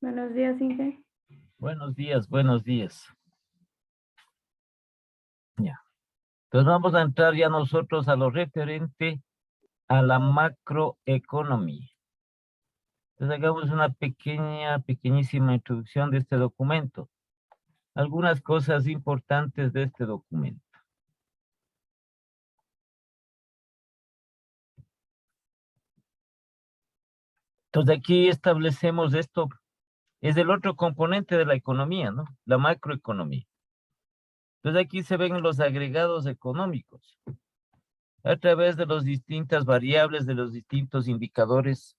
Buenos días, Inge. Buenos días, buenos días. Ya. Entonces vamos a entrar ya nosotros a lo referente a la macroeconomía. Entonces hagamos una pequeñísima introducción de este documento. Algunas cosas importantes de este documento. Entonces aquí establecemos esto, es el otro componente de la economía, ¿no? La macroeconomía. Entonces aquí se ven los agregados económicos a través de las distintas variables, de los distintos indicadores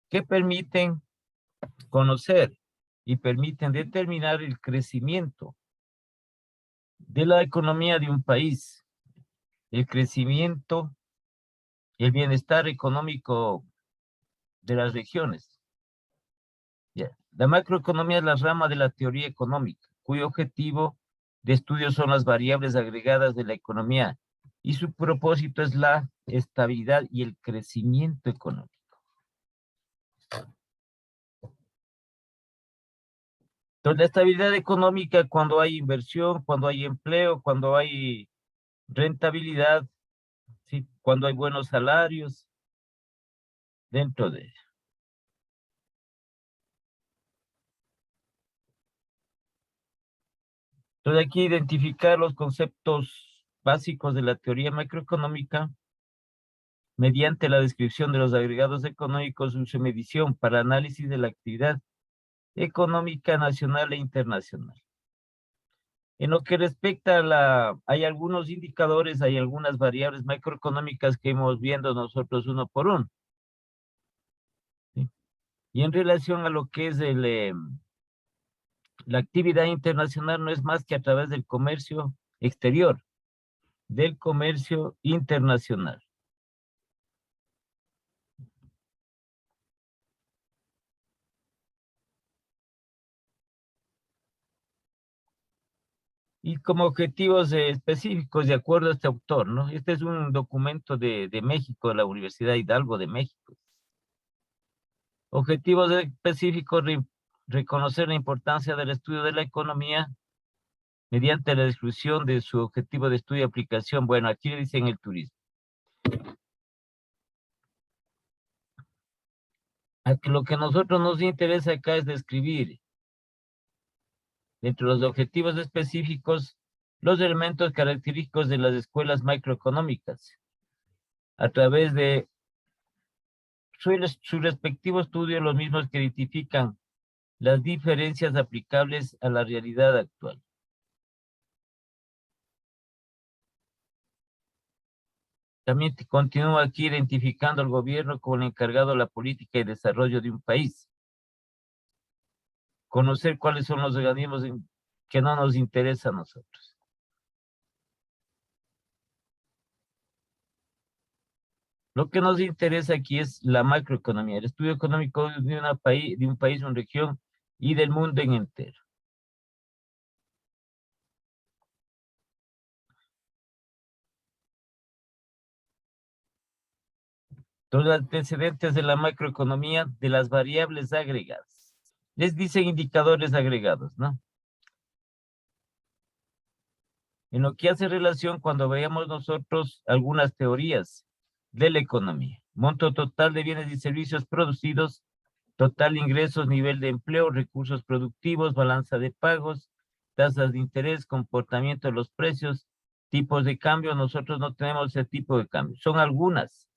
que permiten conocer y permiten determinar el crecimiento de la economía de un país, el crecimiento y el bienestar económico de las regiones. Ya. La macroeconomía es la rama de la teoría económica, cuyo objetivo de estudio son las variables agregadas de la economía y su propósito es la estabilidad y el crecimiento económico. Entonces, la estabilidad económica cuando hay inversión, cuando hay empleo, cuando hay rentabilidad, ¿sí? Cuando hay buenos salarios dentro de ello. Entonces, aquí identificar los conceptos básicos de la teoría macroeconómica mediante la descripción de los agregados económicos y su medición para análisis de la actividad económica nacional e internacional. En lo que respecta a hay algunos indicadores, hay algunas variables macroeconómicas que hemos viendo nosotros uno por uno. ¿Sí? Y en relación a lo que es la actividad internacional, no es más que a través del comercio exterior, del comercio internacional. Y como objetivos específicos, de acuerdo a este autor, ¿no? Este es un documento de México, de la Universidad Hidalgo de México. Objetivos específicos, reconocer la importancia del estudio de la economía mediante la descripción de su objetivo de estudio y aplicación. Bueno, aquí le dicen el turismo. Lo que a nosotros nos interesa acá es describir, dentro de los objetivos específicos, los elementos característicos de las escuelas macroeconómicas, a través de su respectivo estudio, los mismos que identifican las diferencias aplicables a la realidad actual. También continúa aquí identificando al gobierno como el encargado de la política y desarrollo de un país. Conocer cuáles son los organismos que no nos interesa a nosotros. Lo que nos interesa aquí es la macroeconomía, el estudio económico de un país, una región y del mundo en entero. Los antecedentes de la macroeconomía de las variables agregadas. Les dicen indicadores agregados, ¿no? En lo que hace relación cuando veamos nosotros algunas teorías de la economía. Monto total de bienes y servicios producidos, total de ingresos, nivel de empleo, recursos productivos, balanza de pagos, tasas de interés, comportamiento de los precios, tipos de cambio. Nosotros no tenemos ese tipo de cambio. Son algunas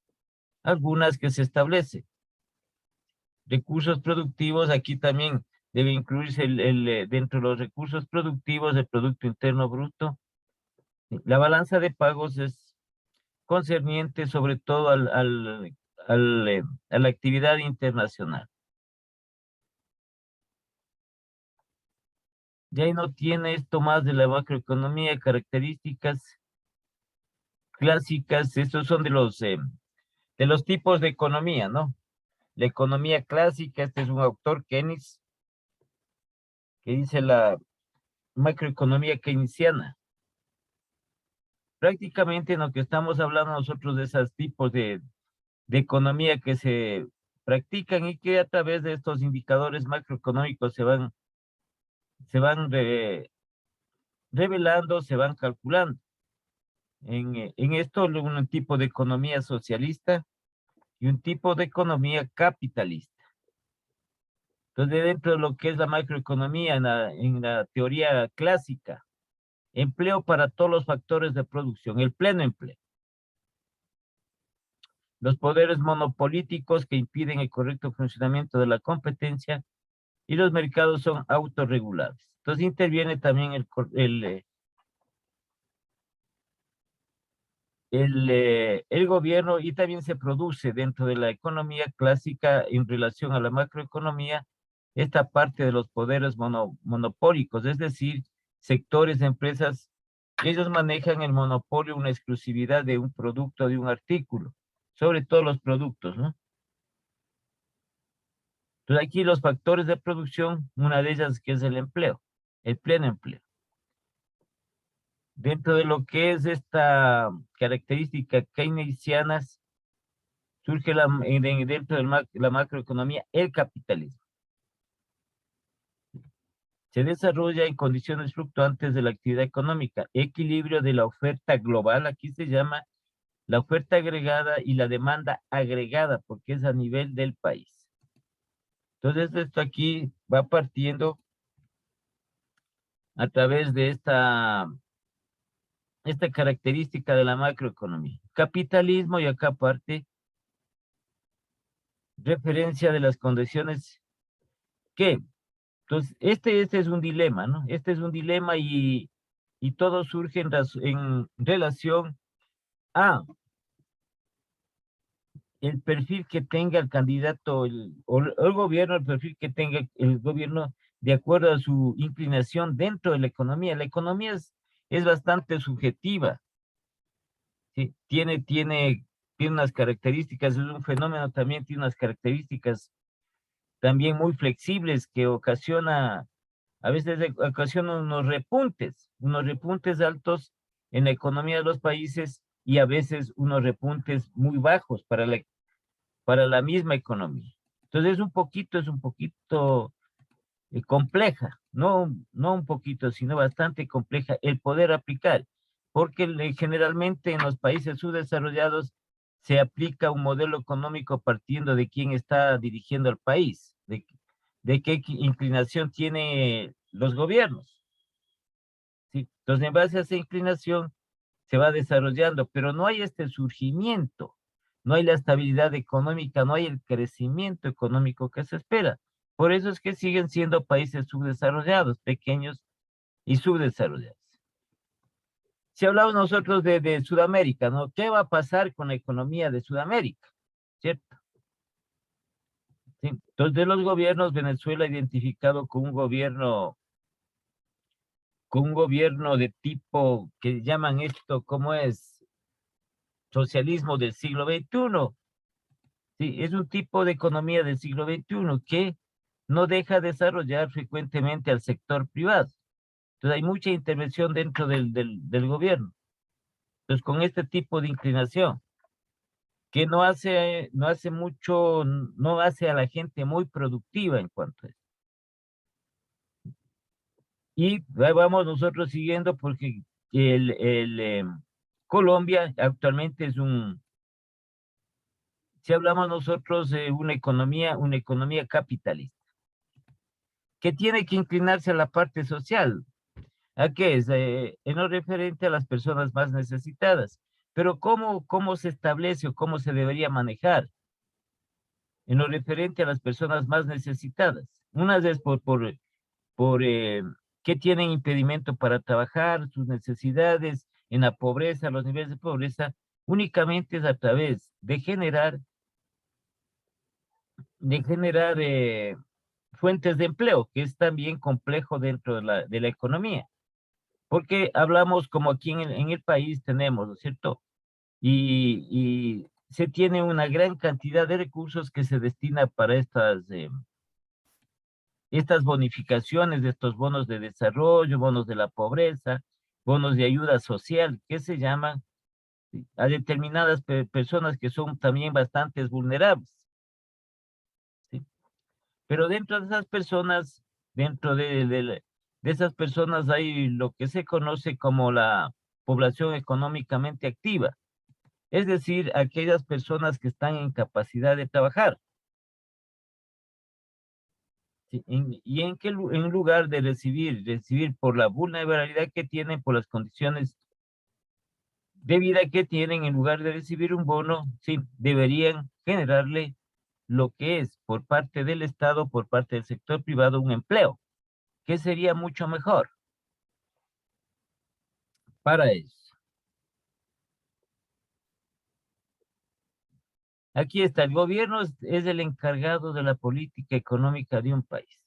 que se establecen. Recursos productivos, aquí también debe incluirse dentro de los recursos productivos el Producto Interno Bruto. La balanza de pagos es concerniente sobre todo a la actividad internacional. Y ahí no tiene esto más de la macroeconomía, características clásicas. Estos son de los tipos de economía, ¿no? La economía clásica, este es un autor, Keynes, que dice la macroeconomía keynesiana. Prácticamente en lo que estamos hablando nosotros de esos tipos de economía que se practican y que a través de estos indicadores macroeconómicos se van revelando, se van calculando. En esto, un tipo de economía socialista y un tipo de economía capitalista. Entonces, dentro de lo que es la macroeconomía, en la teoría clásica, empleo para todos los factores de producción, el pleno empleo. Los poderes monopolíticos que impiden el correcto funcionamiento de la competencia y los mercados son autorregulables. Entonces interviene también el gobierno y también se produce dentro de la economía clásica en relación a la macroeconomía esta parte de los poderes monopólicos, es decir, sectores de empresas, ellos manejan el monopolio, una exclusividad de un producto, de un artículo, sobre todo los productos, ¿no? Entonces aquí los factores de producción, una de ellas que es el empleo, el pleno empleo. Dentro de lo que es esta característica keynesiana, surge dentro de la macroeconomía el capitalismo. Se desarrolla en condiciones fluctuantes de la actividad económica, equilibrio de la oferta global, aquí se llama la oferta agregada y la demanda agregada, porque es a nivel del país. Entonces, esto aquí va partiendo a través de esta característica de la macroeconomía. Capitalismo, y acá parte referencia de las condiciones que, entonces, este es un dilema, ¿no? Este es un dilema y todo surge en relación a el perfil que tenga el candidato, o el gobierno, el perfil que tenga el gobierno de acuerdo a su inclinación dentro de la economía. La economía es bastante subjetiva, ¿sí? Tiene unas características, es un fenómeno también, tiene unas características también muy flexibles que a veces ocasiona unos repuntes altos en la economía de los países y a veces unos repuntes muy bajos para la misma economía. Entonces es un poquito compleja, no un poquito, sino bastante compleja el poder aplicar, porque generalmente en los países subdesarrollados se aplica un modelo económico partiendo de quién está dirigiendo el país, de qué inclinación tiene los gobiernos. ¿Sí? Entonces, en base a esa inclinación se va desarrollando, pero no hay este surgimiento, no hay la estabilidad económica, no hay el crecimiento económico que se espera. Por eso es que siguen siendo países subdesarrollados, pequeños y subdesarrollados. Si hablamos nosotros de Sudamérica, ¿no? ¿Qué va a pasar con la economía de Sudamérica? ¿Cierto? ¿Sí? Entonces, de los gobiernos, Venezuela ha identificado con un gobierno de tipo que llaman esto, ¿cómo es? Socialismo del siglo XXI. Sí, es un tipo de economía del siglo XXI que no deja desarrollar frecuentemente al sector privado. Entonces hay mucha intervención dentro del gobierno. Entonces con este tipo de inclinación, que no hace mucho, no hace a la gente muy productiva en cuanto a eso. Y ahí vamos nosotros siguiendo porque Colombia actualmente si hablamos nosotros de una economía capitalista, que tiene que inclinarse a la parte social. ¿A qué es? En lo referente a las personas más necesitadas. Pero ¿cómo se establece o cómo se debería manejar? En lo referente a las personas más necesitadas. Unas veces por que tienen impedimento para trabajar, sus necesidades en la pobreza, los niveles de pobreza, únicamente es a través de generar fuentes de empleo, que es también complejo dentro de la economía. Porque hablamos como aquí en el país tenemos, ¿no es cierto? Y se tiene una gran cantidad de recursos que se destina para estas bonificaciones de estos bonos de desarrollo, bonos de la pobreza, bonos de ayuda social, que se llaman a determinadas personas que son también bastante vulnerables. Pero dentro de esas personas, dentro de esas personas hay lo que se conoce como la población económicamente activa, es decir, aquellas personas que están en capacidad de trabajar. ¿Sí? Y en lugar de recibir por la vulnerabilidad que tienen, por las condiciones de vida que tienen, en lugar de recibir un bono, sí, deberían generarle lo que es por parte del Estado, por parte del sector privado, un empleo, que sería mucho mejor para ellos. Aquí está, el gobierno es el encargado de la política económica de un país.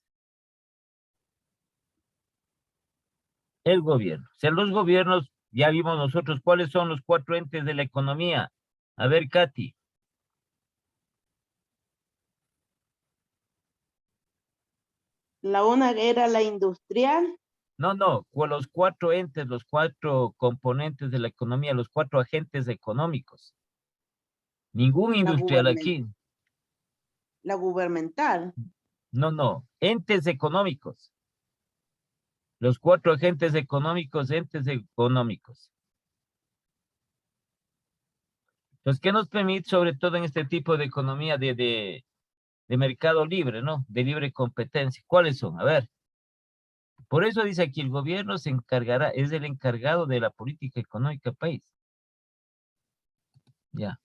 El gobierno. O sea, los gobiernos, ya vimos nosotros cuáles son los 4 entes de la economía. A ver, Katy. La una era la industrial. No, con los 4 entes, los 4 componentes de la economía, los 4 agentes económicos. Ningún la, industrial aquí. la gubernamental. No, entes económicos. Los 4 agentes económicos, entes económicos. Entonces, ¿qué nos permite, sobre todo en este tipo de economía de mercado libre, ¿no? De libre competencia? ¿Cuáles son? A ver. Por eso dice aquí, el gobierno se encargará, es el encargado de la política económica del país. Ya.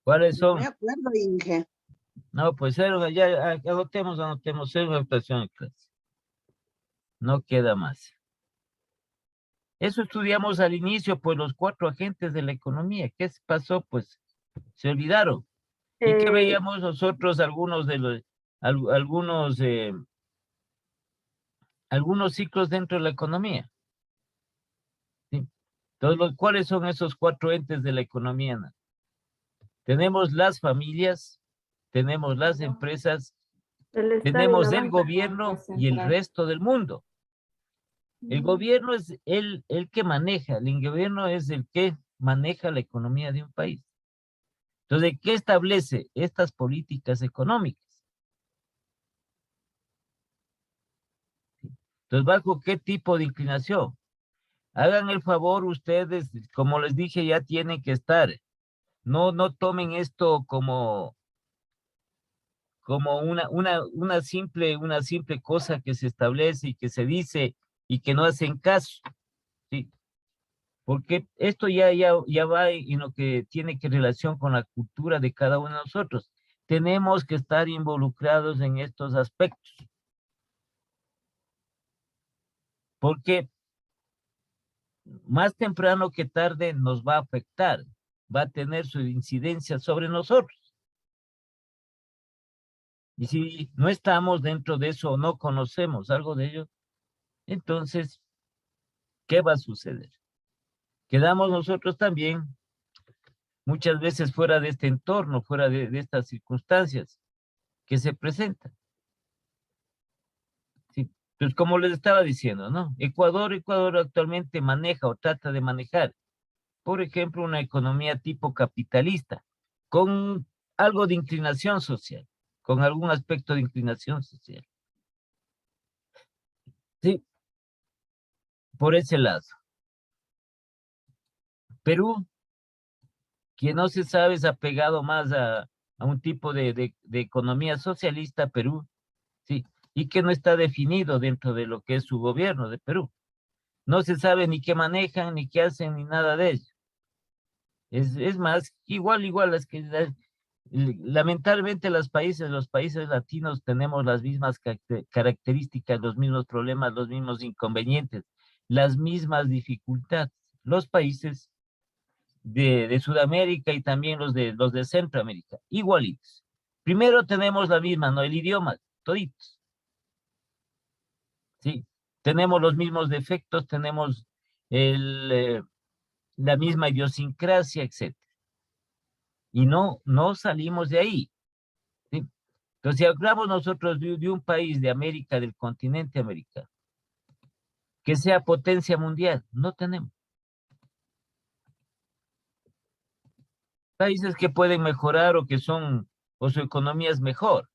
¿Cuáles No me son? acuerdo, Inge. No, pues ya anotemos, cero actuación en clase. No queda más. Eso estudiamos al inicio, pues los 4 agentes de la economía. ¿Qué pasó? Pues se olvidaron. ¿Y qué veíamos nosotros algunos de los, algunos ciclos dentro de la economía? ¿Sí? Entonces, ¿cuáles son esos 4 entes de la economía? ¿No? Tenemos las familias, tenemos las empresas, tenemos el gobierno y el resto del mundo. El gobierno es el que maneja, el gobierno es el que maneja la economía de un país. Entonces, ¿qué establece estas políticas económicas? Entonces, ¿bajo qué tipo de inclinación? Hagan el favor ustedes, como les dije, ya tienen que estar. No tomen esto como una simple cosa que se establece y que se dice y que no hacen caso, ¿sí? Porque esto ya va en lo que tiene que relación con la cultura de cada uno de nosotros. Tenemos que estar involucrados en estos aspectos. Porque más temprano que tarde nos va a afectar, va a tener su incidencia sobre nosotros. Y si no estamos dentro de eso o no conocemos algo de ello, entonces, ¿qué va a suceder? Quedamos nosotros también muchas veces fuera de este entorno, fuera de estas circunstancias que se presentan. ¿Sí? Pues como les estaba diciendo, ¿no? Ecuador actualmente maneja o trata de manejar, por ejemplo, una economía tipo capitalista, con algo de inclinación social, con algún aspecto de inclinación social. Sí, por ese lado. Perú, que no se sabe, se ha pegado más a un tipo de economía socialista, Perú, sí, y que no está definido dentro de lo que es su gobierno de Perú. No se sabe ni qué manejan, ni qué hacen, ni nada de ello. Es más, igual, lamentablemente los países latinos tenemos las mismas características, los mismos problemas, los mismos inconvenientes, las mismas dificultades. Los países de Sudamérica y también los de Centroamérica, igualitos. Primero tenemos la misma, ¿no? El idioma, toditos. Sí, tenemos los mismos defectos, tenemos la misma idiosincrasia, etc. Y no salimos de ahí. ¿Sí? Entonces, si hablamos nosotros de un país de América, del continente americano, que sea potencia mundial. No tenemos. Países que pueden mejorar o que son, o su economía es mejor.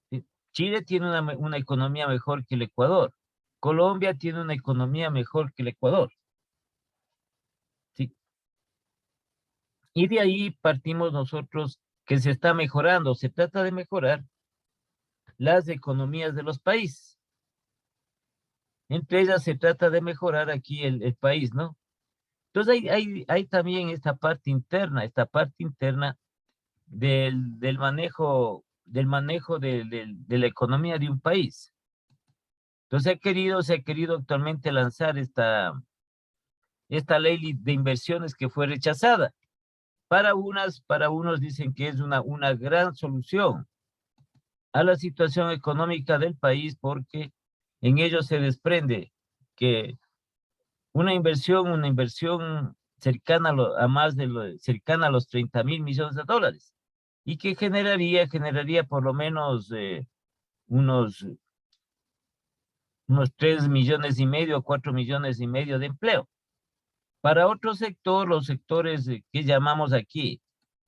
¿Sí? Chile tiene una economía mejor que el Ecuador. Colombia tiene una economía mejor que el Ecuador. ¿Sí? Y de ahí partimos nosotros que se está mejorando. Se trata de mejorar las economías de los países. Entre ellas se trata de mejorar aquí el país, ¿no? Entonces hay también esta parte interna del manejo de la economía de un país. Entonces se ha querido actualmente lanzar esta ley de inversiones que fue rechazada. Para unos dicen que es una gran solución a la situación económica del país porque en ello se desprende que una inversión cercana cercana a los 30.000 millones de dólares y que generaría por lo menos unos 3,5 millones, 4,5 millones de empleo. Para otro sector, los sectores que llamamos aquí,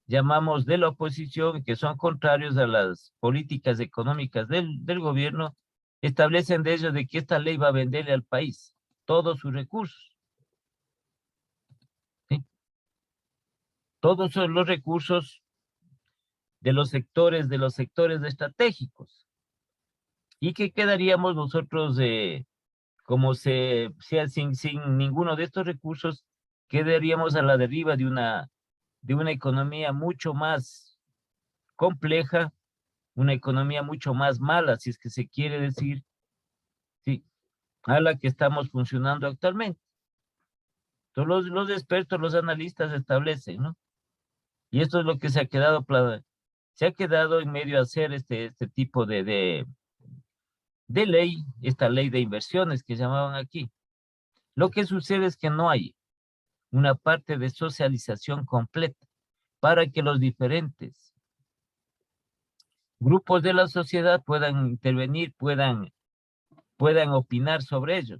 llamamos de la oposición, que son contrarios a las políticas económicas del gobierno, establecen de ello de que esta ley va a venderle al país todos sus recursos. ¿Sí? Todos son los recursos de los sectores estratégicos. Y que quedaríamos nosotros, sin ninguno de estos recursos, quedaríamos a la deriva de una economía mucho más compleja, una economía mucho más mala, si es que se quiere decir, sí, a la que estamos funcionando actualmente. Entonces los expertos, los analistas establecen, ¿no? Y esto es lo que se ha quedado en medio a hacer este tipo de ley, esta ley de inversiones que llamaban aquí. Lo que sucede es que no hay una parte de socialización completa para que los diferentes grupos de la sociedad puedan intervenir, puedan opinar sobre ello.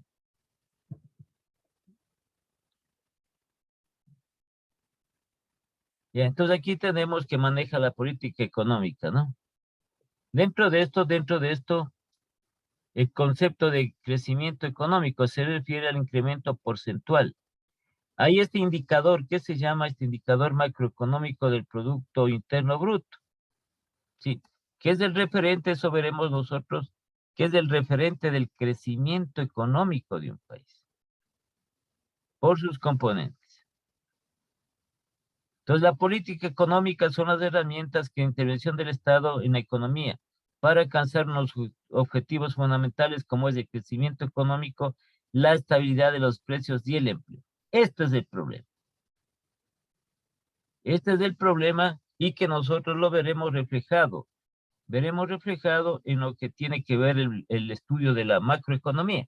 Ya, entonces aquí tenemos que maneja la política económica, ¿no? Dentro de esto, el concepto de crecimiento económico se refiere al incremento porcentual. Hay este indicador, ¿qué se llama este indicador macroeconómico del Producto Interno Bruto? Sí, que es el referente, eso veremos nosotros, que es el referente del crecimiento económico de un país, por sus componentes. Entonces, la política económica son las herramientas que intervención del Estado en la economía para alcanzar unos objetivos fundamentales como es el crecimiento económico, la estabilidad de los precios y el empleo. Este es el problema. Este es el problema y que nosotros lo veremos reflejado en lo que tiene que ver el estudio de la macroeconomía.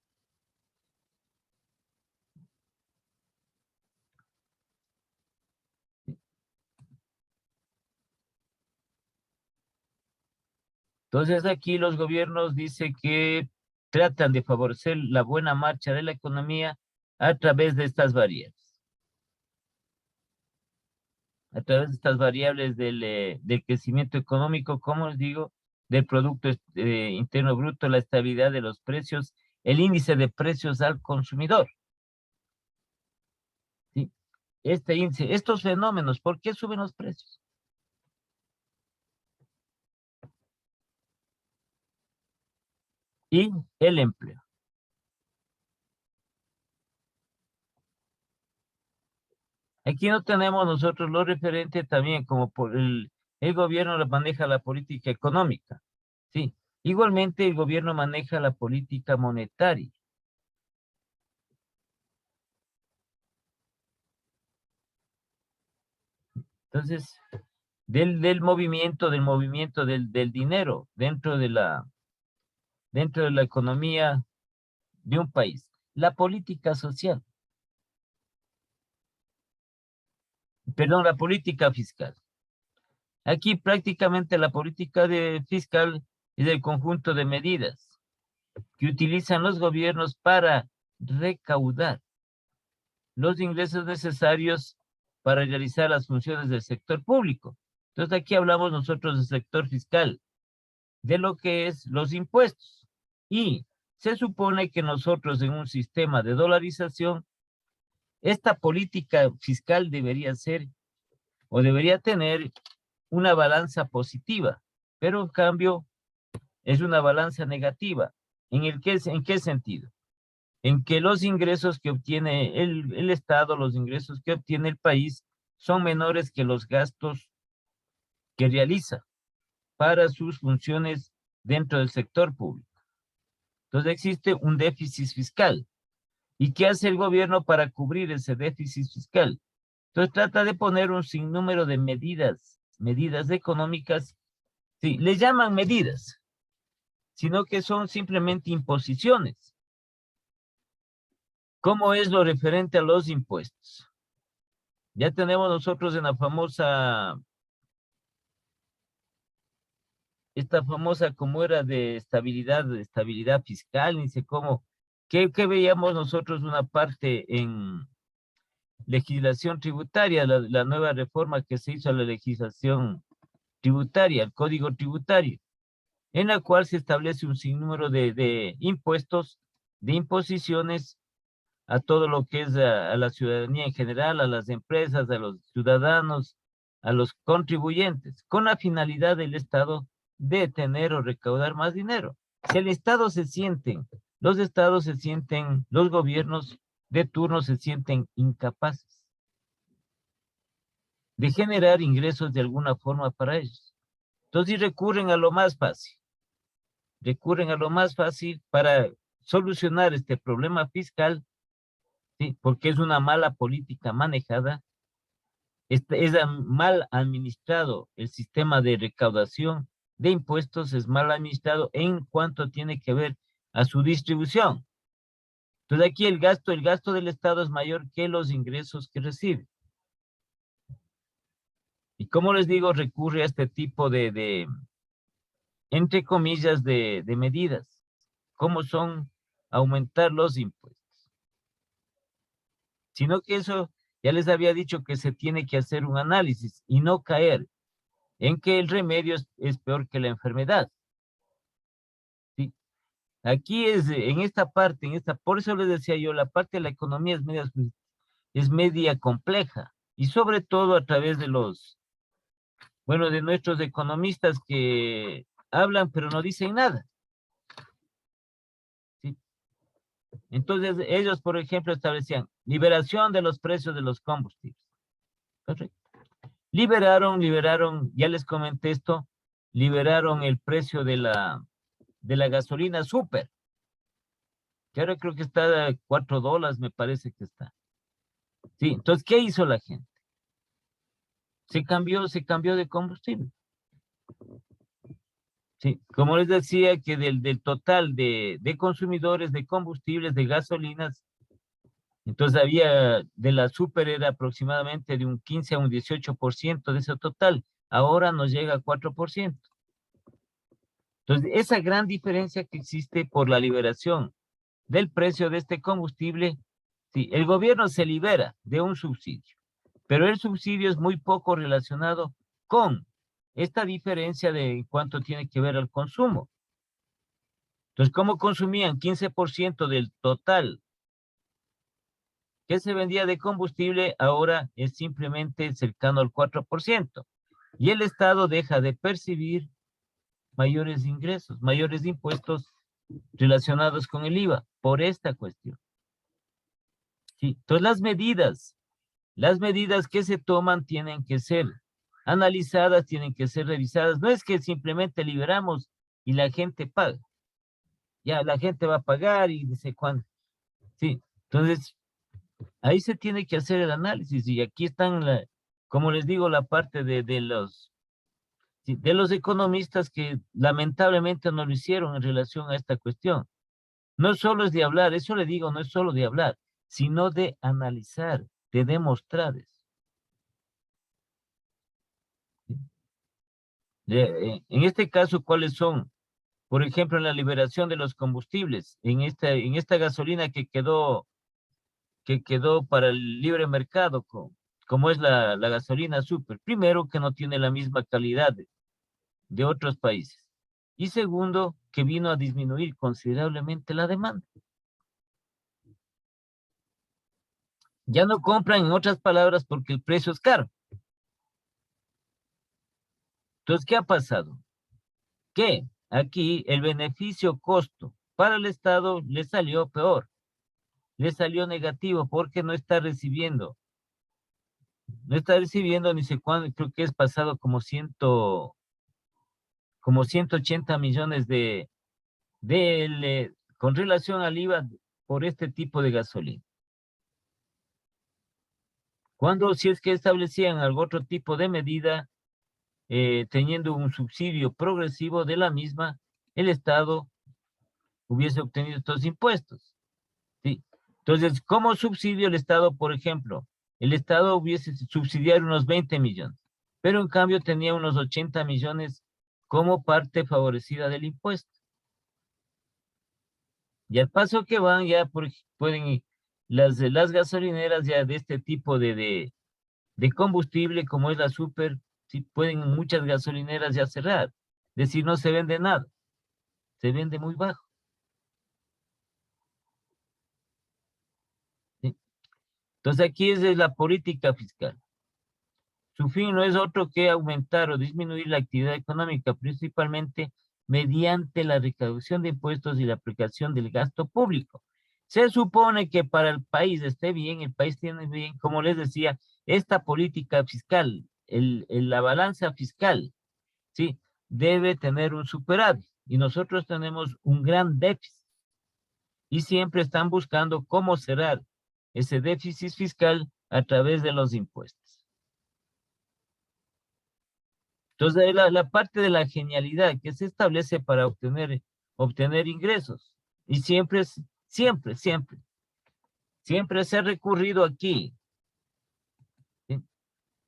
Entonces aquí los gobiernos dicen que tratan de favorecer la buena marcha de la economía a través de estas variables. A través de estas variables del crecimiento económico, como les digo, del Producto Interno Bruto, la estabilidad de los precios, el índice de precios al consumidor. ¿Sí? Este índice, estos fenómenos, ¿por qué suben los precios? Y el empleo. Aquí no tenemos nosotros lo referente también, como por el gobierno maneja la política económica, ¿sí? Igualmente el gobierno maneja la política monetaria. Entonces, del movimiento del dinero dentro de la economía de un país. La política social, perdón, la política fiscal. Aquí prácticamente la política fiscal es el conjunto de medidas que utilizan los gobiernos para recaudar los ingresos necesarios para realizar las funciones del sector público. Entonces aquí hablamos nosotros del sector fiscal, de lo que es los impuestos. Y se supone que nosotros en un sistema de dolarización, esta política fiscal debería ser o debería tener una balanza positiva, pero en cambio es una balanza negativa. ¿En qué sentido? En que los ingresos que obtiene el Estado, los ingresos que obtiene el país, son menores que los gastos que realiza para sus funciones dentro del sector público. Entonces existe un déficit fiscal. ¿Y qué hace el gobierno para cubrir ese déficit fiscal? Entonces trata de poner un sinnúmero de medidas económicas, sí, le llaman medidas, sino que son simplemente imposiciones. ¿Cómo es lo referente a los impuestos? Ya tenemos nosotros en esta famosa como era de estabilidad fiscal, ni sé cómo, ¿qué veíamos nosotros una parte en legislación tributaria, la nueva reforma que se hizo a la legislación tributaria, el código tributario, en la cual se establece un sinnúmero de impuestos, de imposiciones a todo lo que es a la ciudadanía en general, a las empresas, a los ciudadanos, a los contribuyentes, con la finalidad del Estado de tener o recaudar más dinero. Si el Estado los estados se sienten, los gobiernos de turno se sienten incapaces de generar ingresos de alguna forma para ellos. Entonces recurren a lo más fácil. Recurren a lo más fácil para solucionar este problema fiscal, ¿sí? Porque es una mala política manejada, es mal administrado el sistema de recaudación de impuestos, es mal administrado en cuanto tiene que ver a su distribución. Entonces aquí el gasto del Estado es mayor que los ingresos que recibe. Y como les digo, recurre a este tipo entre comillas, de medidas, como son aumentar los impuestos. Sino que eso, ya les había dicho que se tiene que hacer un análisis y no caer en que el remedio es peor que la enfermedad. ¿Sí? Aquí en esta parte, por eso les decía yo, la parte de la economía es media compleja, y sobre todo a través de de nuestros economistas que hablan pero no dicen nada. ¿Sí? Entonces ellos, por ejemplo, establecían liberación de los precios de los combustibles. Correcto. Liberaron, ya les comenté esto, liberaron el precio de la gasolina súper, que ahora creo que está a $4, me parece que está. Sí, entonces, ¿qué hizo la gente? Se cambió de combustible. Sí, como les decía, que del total de consumidores de combustibles, de gasolinas, entonces de la super era aproximadamente de un 15 a un 18% de ese total. Ahora nos llega a 4%. Entonces, esa gran diferencia que existe por la liberación del precio de este combustible, sí, el gobierno se libera de un subsidio, pero el subsidio es muy poco relacionado con esta diferencia de cuánto tiene que ver al consumo. Entonces, ¿cómo consumían 15% del total que se vendía de combustible? Ahora es simplemente cercano al 4%. Y el Estado deja de percibir mayores ingresos, mayores impuestos relacionados con el IVA por esta cuestión. Sí, entonces las medidas que se toman tienen que ser analizadas, tienen que ser revisadas. No es que simplemente liberamos y la gente paga. Ya la gente va a pagar y dice cuándo. Sí, entonces ahí se tiene que hacer el análisis y aquí están, como les digo, la parte de los economistas que lamentablemente no lo hicieron en relación a esta cuestión. No solo es de hablar, eso le digo, no es solo de hablar, sino de analizar, de demostrar eso. En este caso, ¿cuáles son por ejemplo, en la liberación de los combustibles, en esta gasolina que quedó para el libre mercado, como es la gasolina super. Primero, que no tiene la misma calidad de otros países. Y segundo, que vino a disminuir considerablemente la demanda. Ya no compran, en otras palabras, porque el precio es caro. Entonces, ¿qué ha pasado? Que aquí el beneficio-costo para el Estado le salió peor, le salió negativo porque no está recibiendo ni sé cuándo, creo que es pasado como 180 millones con relación al IVA por este tipo de gasolina. Cuando, si es que establecían algún otro tipo de medida, teniendo un subsidio progresivo de la misma, el Estado hubiese obtenido estos impuestos. ¿Sí? Entonces, como subsidio el Estado, por ejemplo, el Estado hubiese subsidiado unos 20 millones, pero en cambio tenía unos 80 millones como parte favorecida del impuesto. Y al paso que van, ya pueden las gasolineras ya de este tipo de combustible, como es la super, sí pueden muchas gasolineras ya cerrar. Es decir, no se vende nada, se vende muy bajo. ¿Sí? Entonces aquí es la política fiscal. Su fin no es otro que aumentar o disminuir la actividad económica, principalmente mediante la recaudación de impuestos y la aplicación del gasto público. Se supone que para el país esté bien, el país tiene bien, como les decía, esta política fiscal, la balanza fiscal, ¿sí? Debe tener un superávit y nosotros tenemos un gran déficit y siempre están buscando cómo cerrar ese déficit fiscal a través de los impuestos. Entonces, la parte de la genialidad que se establece para obtener ingresos. Y siempre se ha recurrido aquí. ¿Sí?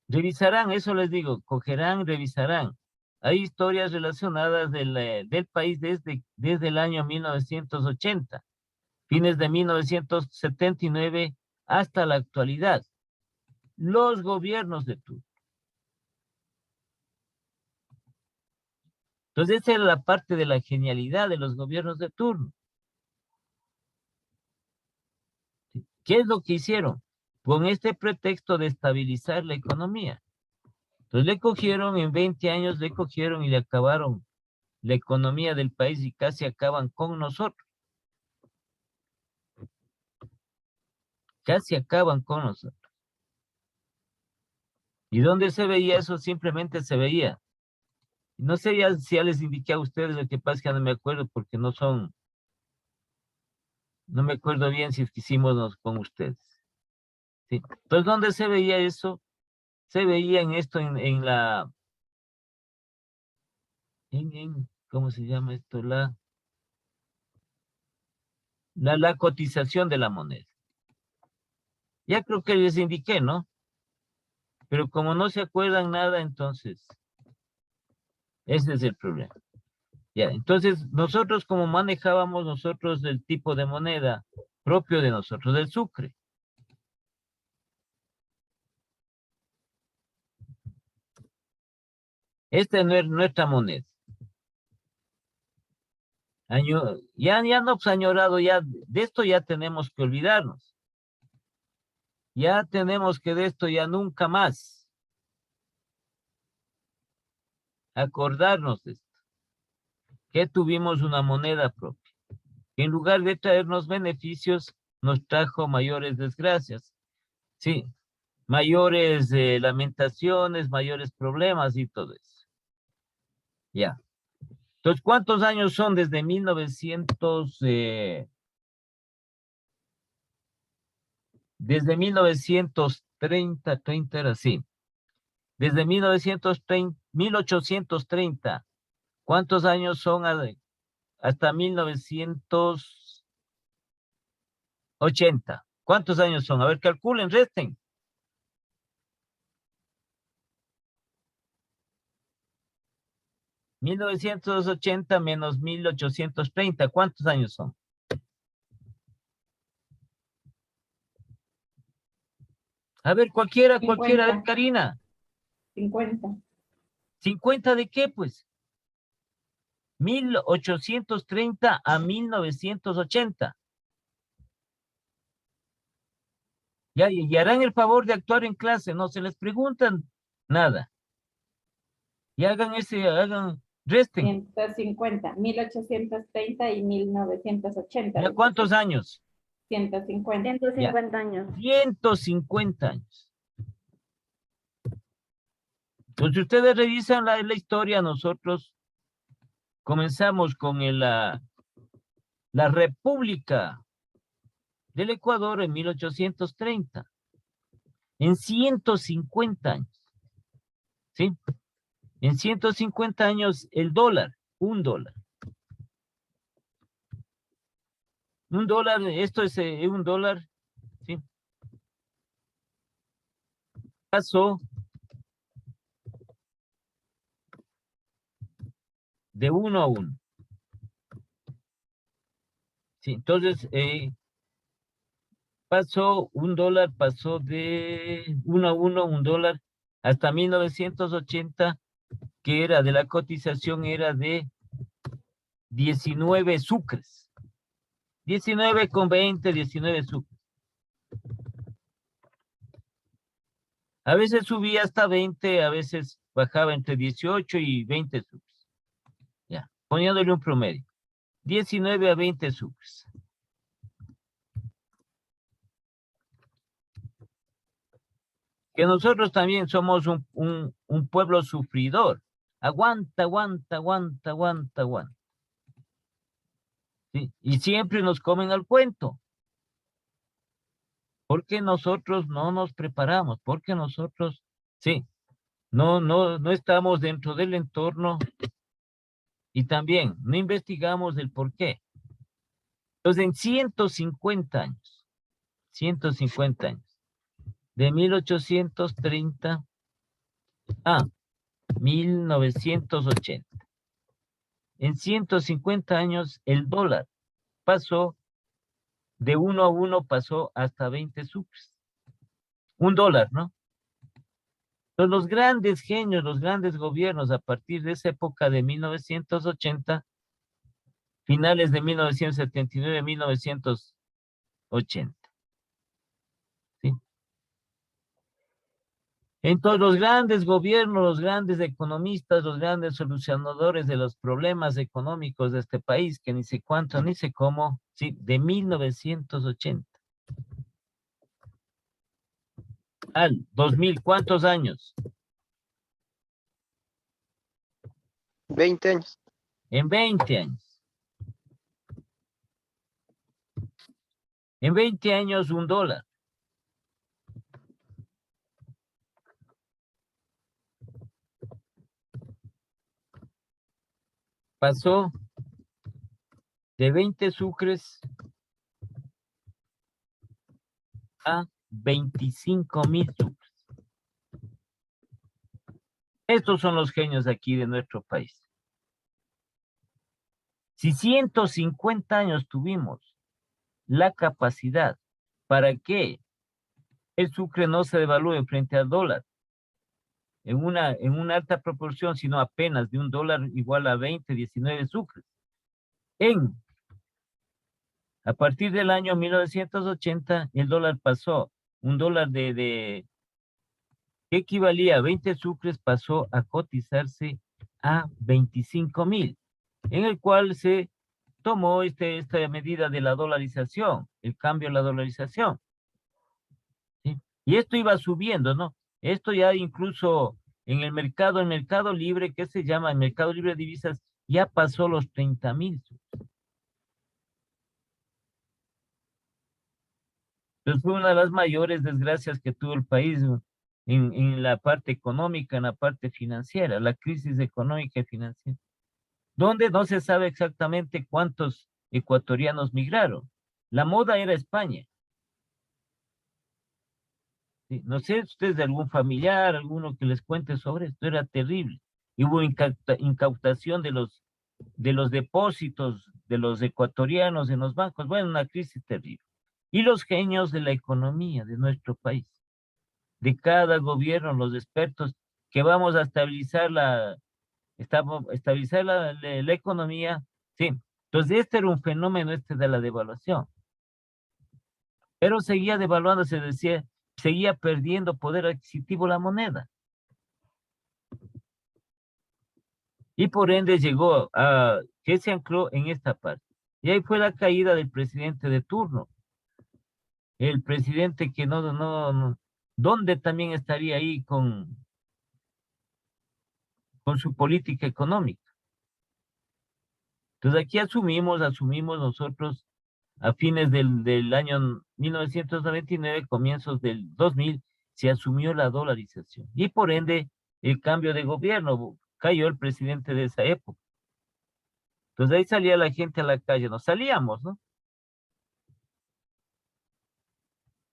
Revisarán, eso les digo, cogerán, revisarán. Hay historias relacionadas del país desde el año 1980, fines de 1979 hasta la actualidad. Los gobiernos de turno. Entonces, esa era la parte de la genialidad de los gobiernos de turno. ¿Qué es lo que hicieron? Con este pretexto de estabilizar la economía. Entonces le cogieron en 20 años, le cogieron y le acabaron la economía del país y casi acaban con nosotros. Casi acaban con nosotros. ¿Y dónde se veía eso? Simplemente se veía. No sé si ya les indiqué a ustedes, lo que pasa es que no me acuerdo porque no me acuerdo bien si es que hicimos con ustedes. ¿Sí? Entonces, ¿dónde se veía eso? Se veía en esto, ¿cómo se llama esto? La cotización de la moneda. Ya creo que les indiqué, ¿no? Pero como no se acuerdan nada, entonces, ese es el problema. Ya, entonces, nosotros como manejábamos nosotros el tipo de moneda propio de nosotros, del sucre. Esta no es nuestra moneda. Ya no, pues añorado, ya de esto ya tenemos que olvidarnos. Ya tenemos que de esto ya nunca más acordarnos de esto. Que tuvimos una moneda propia. Que en lugar de traernos beneficios, nos trajo mayores desgracias. Sí, mayores lamentaciones, mayores problemas y todo eso. Ya. Entonces, ¿cuántos años son desde 1930 era así? Desde 1830. ¿Cuántos años son hasta 1980? ¿Cuántos años son? A ver, calculen, resten. 1980 menos 1830, ¿cuántos años son? A ver, cualquiera, a ver, 50. Karina. 50. ¿50 de qué, pues? 1830 a 1980. Ya, y harán el favor de actuar en clase, no se les preguntan nada. Y hagan resten. 150. 1830 y 1980. ¿Ya cuántos años? 150. 150 años. 150 años. Entonces, si ustedes revisan la historia, nosotros comenzamos con la República del Ecuador en 1830. En 150 años. ¿Sí? En 150 años, el dólar, $1. $1, esto es $1, ¿sí? Pasó de 1 a 1. Sí, entonces, pasó $1, pasó de 1 a 1, $1, hasta 1980, que era de la cotización, era de 19 sucres. 19,20, 19 sucres. A veces subía hasta 20, a veces bajaba entre 18 y 20 sucres. Ya, poniéndole un promedio. 19 a 20 sucres. Que nosotros también somos un pueblo sufridor. Aguanta, aguanta, aguanta, aguanta, aguanta. ¿Sí? Y siempre nos comen al cuento. Porque nosotros no nos preparamos, porque nosotros, sí, no estamos dentro del entorno y también no investigamos el por qué. Entonces, en 150 años, de 1830 a 1980. En 150 años, el dólar pasó de 1 a 1, pasó hasta 20 sucres. $1, ¿no? Entonces, los grandes genios, los grandes gobiernos, a partir de esa época de 1980, finales de 1979, 1980. ¿Sí? Entonces, los grandes gobiernos, los grandes economistas, los grandes solucionadores de los problemas económicos de este país, que ni sé cuánto, ni sé cómo, ¿sí? De 1980 al 2000, ¿cuántos años? 20 años. En 20 años. En 20 años, $1. Pasó de 20 sucres a 25,000 sucres. Estos son los genios aquí de nuestro país. Si 150 años tuvimos la capacidad para que el sucre no se devalúe frente al dólar en una alta proporción, sino apenas de $1 igual a 20, 19 sucres. A partir del año 1980, el dólar pasó, un dólar que equivalía a 20 sucres, pasó a cotizarse a 25,000, en el cual se tomó esta medida de la dolarización, el cambio a la dolarización. ¿Sí? Y esto iba subiendo, ¿no? Esto ya incluso en el mercado libre, que se llama el mercado libre de divisas, ya pasó los 30,000. Entonces fue una de las mayores desgracias que tuvo el país en la parte económica, en la parte financiera, la crisis económica y financiera, donde no se sabe exactamente cuántos ecuatorianos migraron. La moda era España. ¿Sí? No sé ustedes de algún familiar, alguno que les cuente sobre esto, era terrible. y hubo incautación de los depósitos de los ecuatorianos en los bancos. Bueno, una crisis terrible. Y los genios de la economía de nuestro país, de cada gobierno, los expertos, que vamos a estabilizar la economía, sí. Entonces, este era un fenómeno de la devaluación. Pero seguía devaluando, se decía, seguía perdiendo poder adquisitivo la moneda. Y por ende llegó a que se ancló en esta parte. Y ahí fue la caída del presidente de turno. El presidente que ¿dónde también estaría ahí con su política económica? Entonces aquí asumimos nosotros a fines del año 1999, comienzos del 2000, se asumió la dolarización. Y por ende, el cambio de gobierno, cayó el presidente de esa época. Entonces ahí salía la gente a la calle, nos salíamos, ¿no?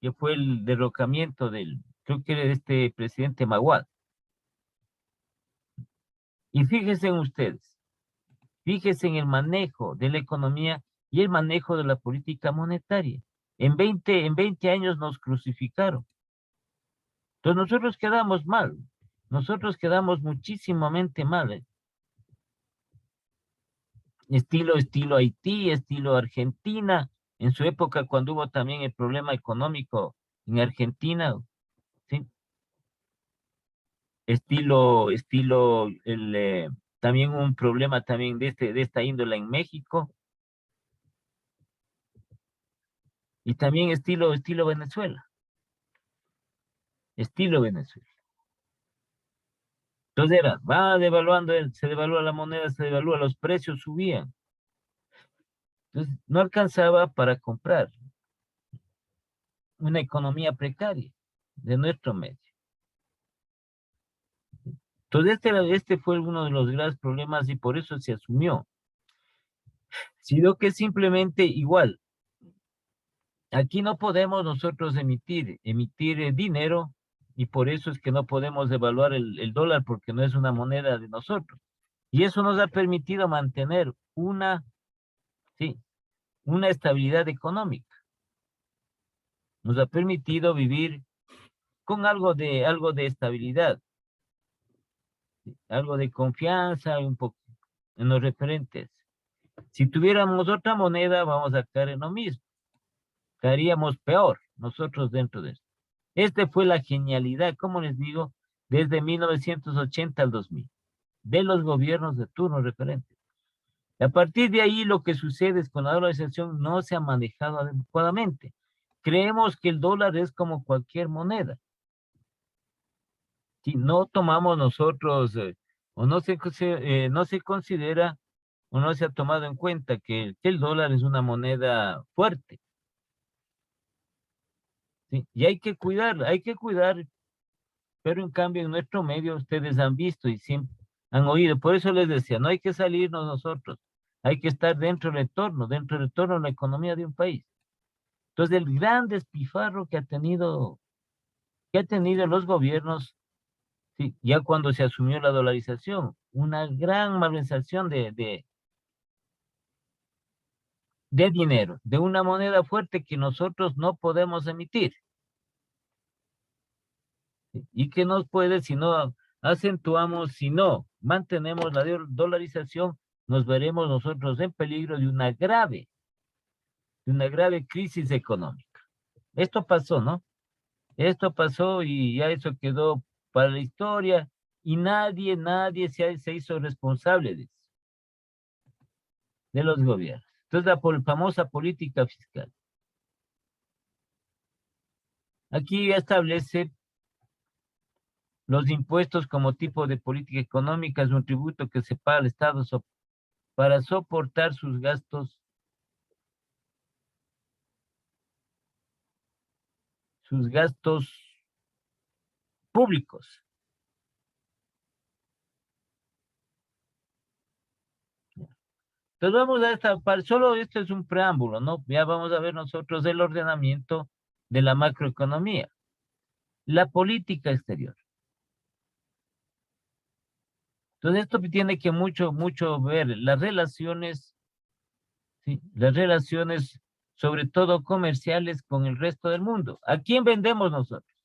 Que fue el derrocamiento creo que era de este presidente Maguad. Y fíjense ustedes, fíjense en el manejo de la economía y el manejo de la política monetaria. En 20 años nos crucificaron. Entonces nosotros quedamos mal, nosotros quedamos muchísimamente mal. Estilo Haití, estilo Argentina, en su época cuando hubo también el problema económico en Argentina, ¿sí? También un problema también de esta índole en México, y también estilo Venezuela, Entonces va devaluando, se devalúa la moneda, se devalúa, los precios subían. Entonces no alcanzaba para comprar. Una economía precaria de nuestro medio. Entonces este fue uno de los graves problemas y por eso se asumió. Sino que simplemente igual, aquí no podemos nosotros emitir dinero, y por eso es que no podemos devaluar el dólar, porque no es una moneda de nosotros. Y eso nos ha permitido mantener una estabilidad económica. Nos ha permitido vivir con algo de estabilidad, algo de confianza, un poco en los referentes. Si tuviéramos otra moneda, vamos a caer en lo mismo. Caeríamos peor nosotros dentro de esto. Esta fue la genialidad, como les digo, desde 1980 al 2000, de los gobiernos de turno referentes. A partir de ahí, lo que sucede es que con la dolarización no se ha manejado adecuadamente. Creemos que el dólar es como cualquier moneda. Si no tomamos nosotros, o no se considera, o no se ha tomado en cuenta que el dólar es una moneda fuerte. ¿Sí? Y hay que cuidar, pero en cambio en nuestro medio ustedes han visto y siempre han oído, por eso les decía, no hay que salirnos nosotros, hay que estar dentro del entorno de la economía de un país. Entonces el gran despifarro que ha tenido los gobiernos, sí, ya cuando se asumió la dolarización, una gran malversación de dinero, de una moneda fuerte que nosotros no podemos emitir. Y que nos puede, si no acentuamos, si no mantenemos la dolarización, nos veremos nosotros en peligro de una grave crisis económica. Esto pasó, ¿no? Esto pasó y ya eso quedó para la historia y nadie se hizo responsable de los gobiernos. Entonces la famosa política fiscal. Aquí establece los impuestos como tipo de política económica. Es un tributo que se paga al Estado para soportar sus gastos públicos. Entonces vamos a esta parte, solo esto es un preámbulo, ¿no? Ya vamos a ver nosotros el ordenamiento de la macroeconomía. La política exterior. Entonces esto tiene que mucho ver las relaciones, ¿sí? Las relaciones, sobre todo comerciales, con el resto del mundo. ¿A quién vendemos nosotros?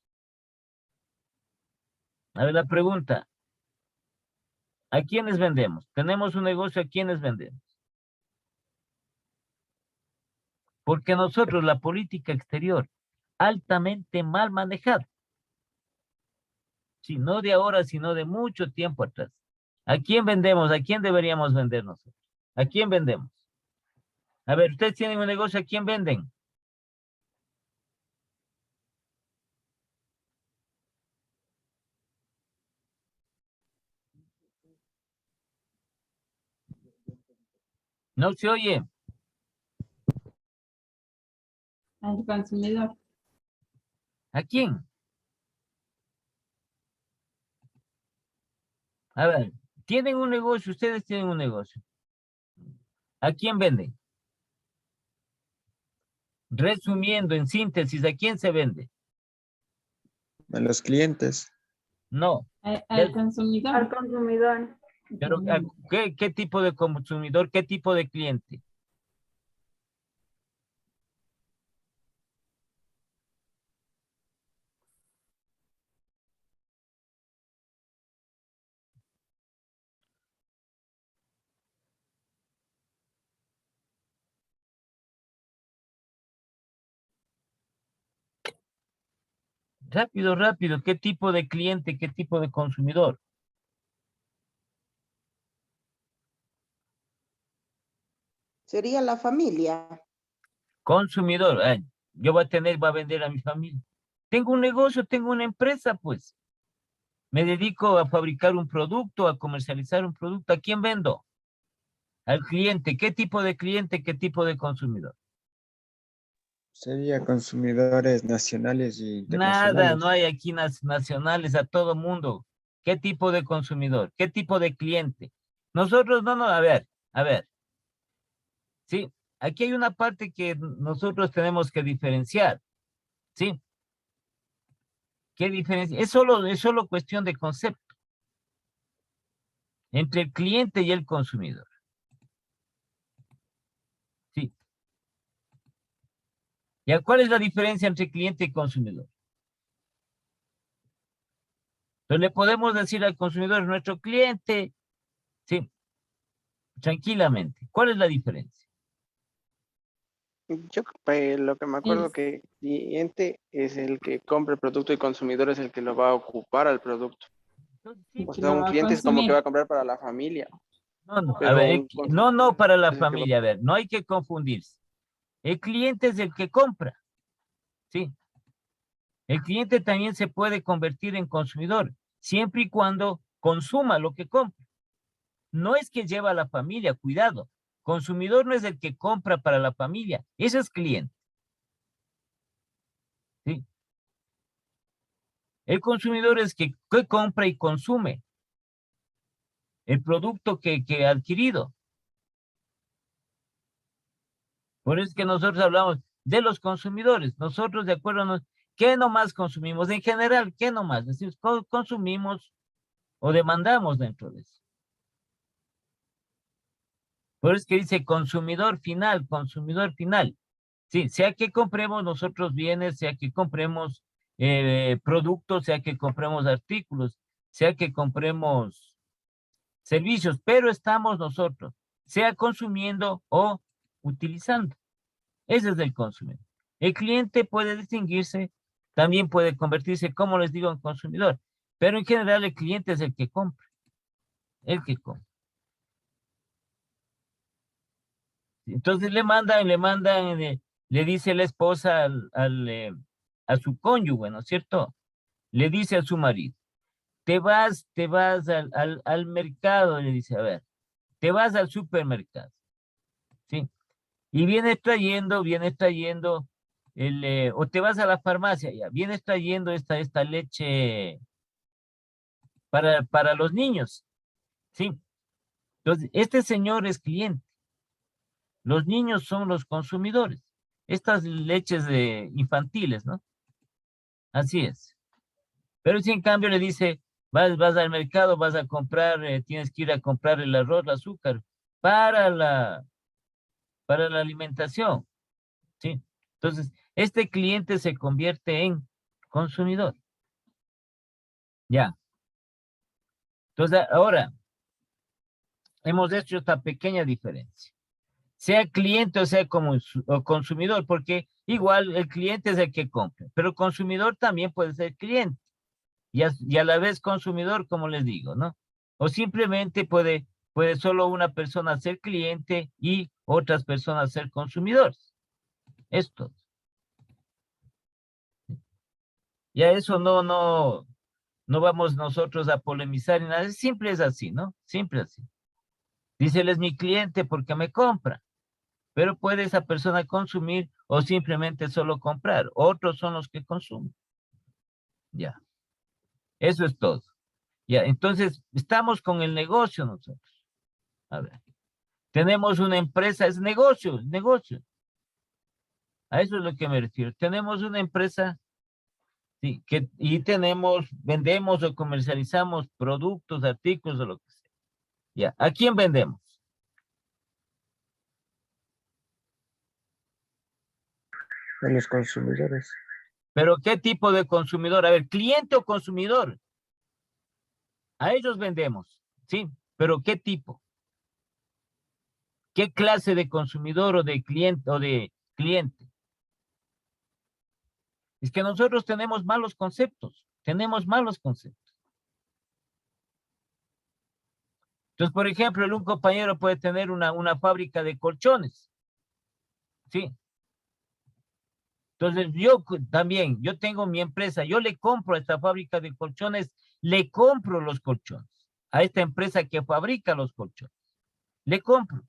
A ver la pregunta. ¿A quiénes vendemos? Tenemos un negocio, ¿a quiénes vendemos? Porque nosotros la política exterior altamente mal manejada, si no de ahora, sino de mucho tiempo atrás. ¿A quién vendemos? ¿A quién deberíamos vender nosotros? ¿A quién vendemos? A ver, ustedes tienen un negocio, ¿a quién venden? No se oye. Al consumidor. ¿A quién? A ver, tienen un negocio, ustedes tienen un negocio. ¿A quién venden? Resumiendo, en síntesis, ¿a quién se vende? A los clientes. No. Al consumidor. Al consumidor. Pero, ¿qué tipo de consumidor? ¿Qué tipo de cliente? Rápido, rápido. ¿Qué tipo de cliente? ¿Qué tipo de consumidor? Sería la familia. Consumidor. Ay, yo voy a vender a mi familia. Tengo un negocio, tengo una empresa, pues. Me dedico a fabricar un producto, a comercializar un producto. ¿A quién vendo? Al cliente. ¿Qué tipo de cliente? ¿Qué tipo de consumidor? Sería consumidores nacionales y internacionales. Nada, no hay aquí nacionales, a todo mundo. ¿Qué tipo de consumidor? ¿Qué tipo de cliente? Nosotros no, a ver, sí, aquí hay una parte que nosotros tenemos que diferenciar, ¿sí? ¿Qué diferencia? Es solo cuestión de concepto entre el cliente y el consumidor, ¿sí? ¿Y cuál es la diferencia entre cliente y consumidor? Entonces le podemos decir al consumidor, nuestro cliente, ¿sí? Tranquilamente. ¿Cuál es la diferencia? Yo lo que me acuerdo que cliente es el que compra el producto y consumidor es el que lo va a ocupar al producto. Entonces, sí, O Que sea, lo un va a cliente es como que consumir. va a comprar para la familia, no, a pero ver, un no para la es el que va familia, a ver, no hay que confundirse. El cliente es el que compra, ¿sí? El cliente también se puede convertir en consumidor, siempre y cuando consuma lo que compra. No es que lleva a la familia, cuidado. Consumidor no es el que compra para la familia, ese es cliente, ¿sí? El consumidor es que compra y consume el producto que ha adquirido. Por eso es que nosotros hablamos de los consumidores. Nosotros, de acuerdo a ¿qué nomás consumimos? En general, ¿qué nomás? Decimos, consumimos o demandamos dentro de eso. Por eso es que dice consumidor final, consumidor final. Sí, sea que compremos nosotros bienes, sea que compremos productos, sea que compremos artículos, sea que compremos servicios, pero estamos nosotros, sea consumiendo o utilizando. Ese es el consumidor. El cliente puede distinguirse, también puede convertirse, como les digo, en consumidor, pero en general el cliente es el que compra, el que compra. Entonces le dice la esposa a su cónyuge, ¿no es cierto? Le dice a su marido, te vas al mercado, le dice, a ver, te vas al supermercado, ¿sí? Y vienes trayendo, o te vas a la farmacia, ya, vienes trayendo esta leche para los niños, ¿sí? Entonces, este señor es cliente. Los niños son los consumidores. Estas leches infantiles, ¿no? Así es. Pero si en cambio le dice, Vas al mercado, vas a comprar, tienes que ir a comprar el arroz, el azúcar, para la alimentación, ¿sí? Entonces, este cliente se convierte en consumidor. Ya. Entonces, ahora, hemos hecho esta pequeña diferencia. Sea cliente o sea como o consumidor, porque igual el cliente es el que compra, pero el consumidor también puede ser cliente y a la vez consumidor, como les digo, ¿no? O simplemente puede solo una persona ser cliente y otras personas ser consumidores. Esto. Ya eso no vamos nosotros a polemizar ni nada, siempre es así, ¿no? Siempre así. Dice, él es mi cliente porque me compra. Pero puede esa persona consumir o simplemente solo comprar. Otros son los que consumen. Ya. Eso es todo. Ya. Entonces, estamos con el negocio nosotros. A ver. Tenemos una empresa, es negocio, es negocio. A eso es lo que me refiero. Tenemos una empresa, sí, y vendemos o comercializamos productos, artículos o lo que sea. Ya. ¿A quién vendemos? A los consumidores. Pero ¿qué tipo de consumidor? A ver, ¿cliente o consumidor? A ellos vendemos, ¿sí? Pero ¿qué tipo? ¿Qué clase de consumidor o de cliente? Es que nosotros tenemos malos conceptos. Tenemos malos conceptos. Entonces, por ejemplo, un compañero puede tener una fábrica de colchones. ¿Sí? Entonces, yo tengo mi empresa, yo le compro a esta fábrica de colchones, le compro los colchones a esta empresa que fabrica los colchones. Le compro.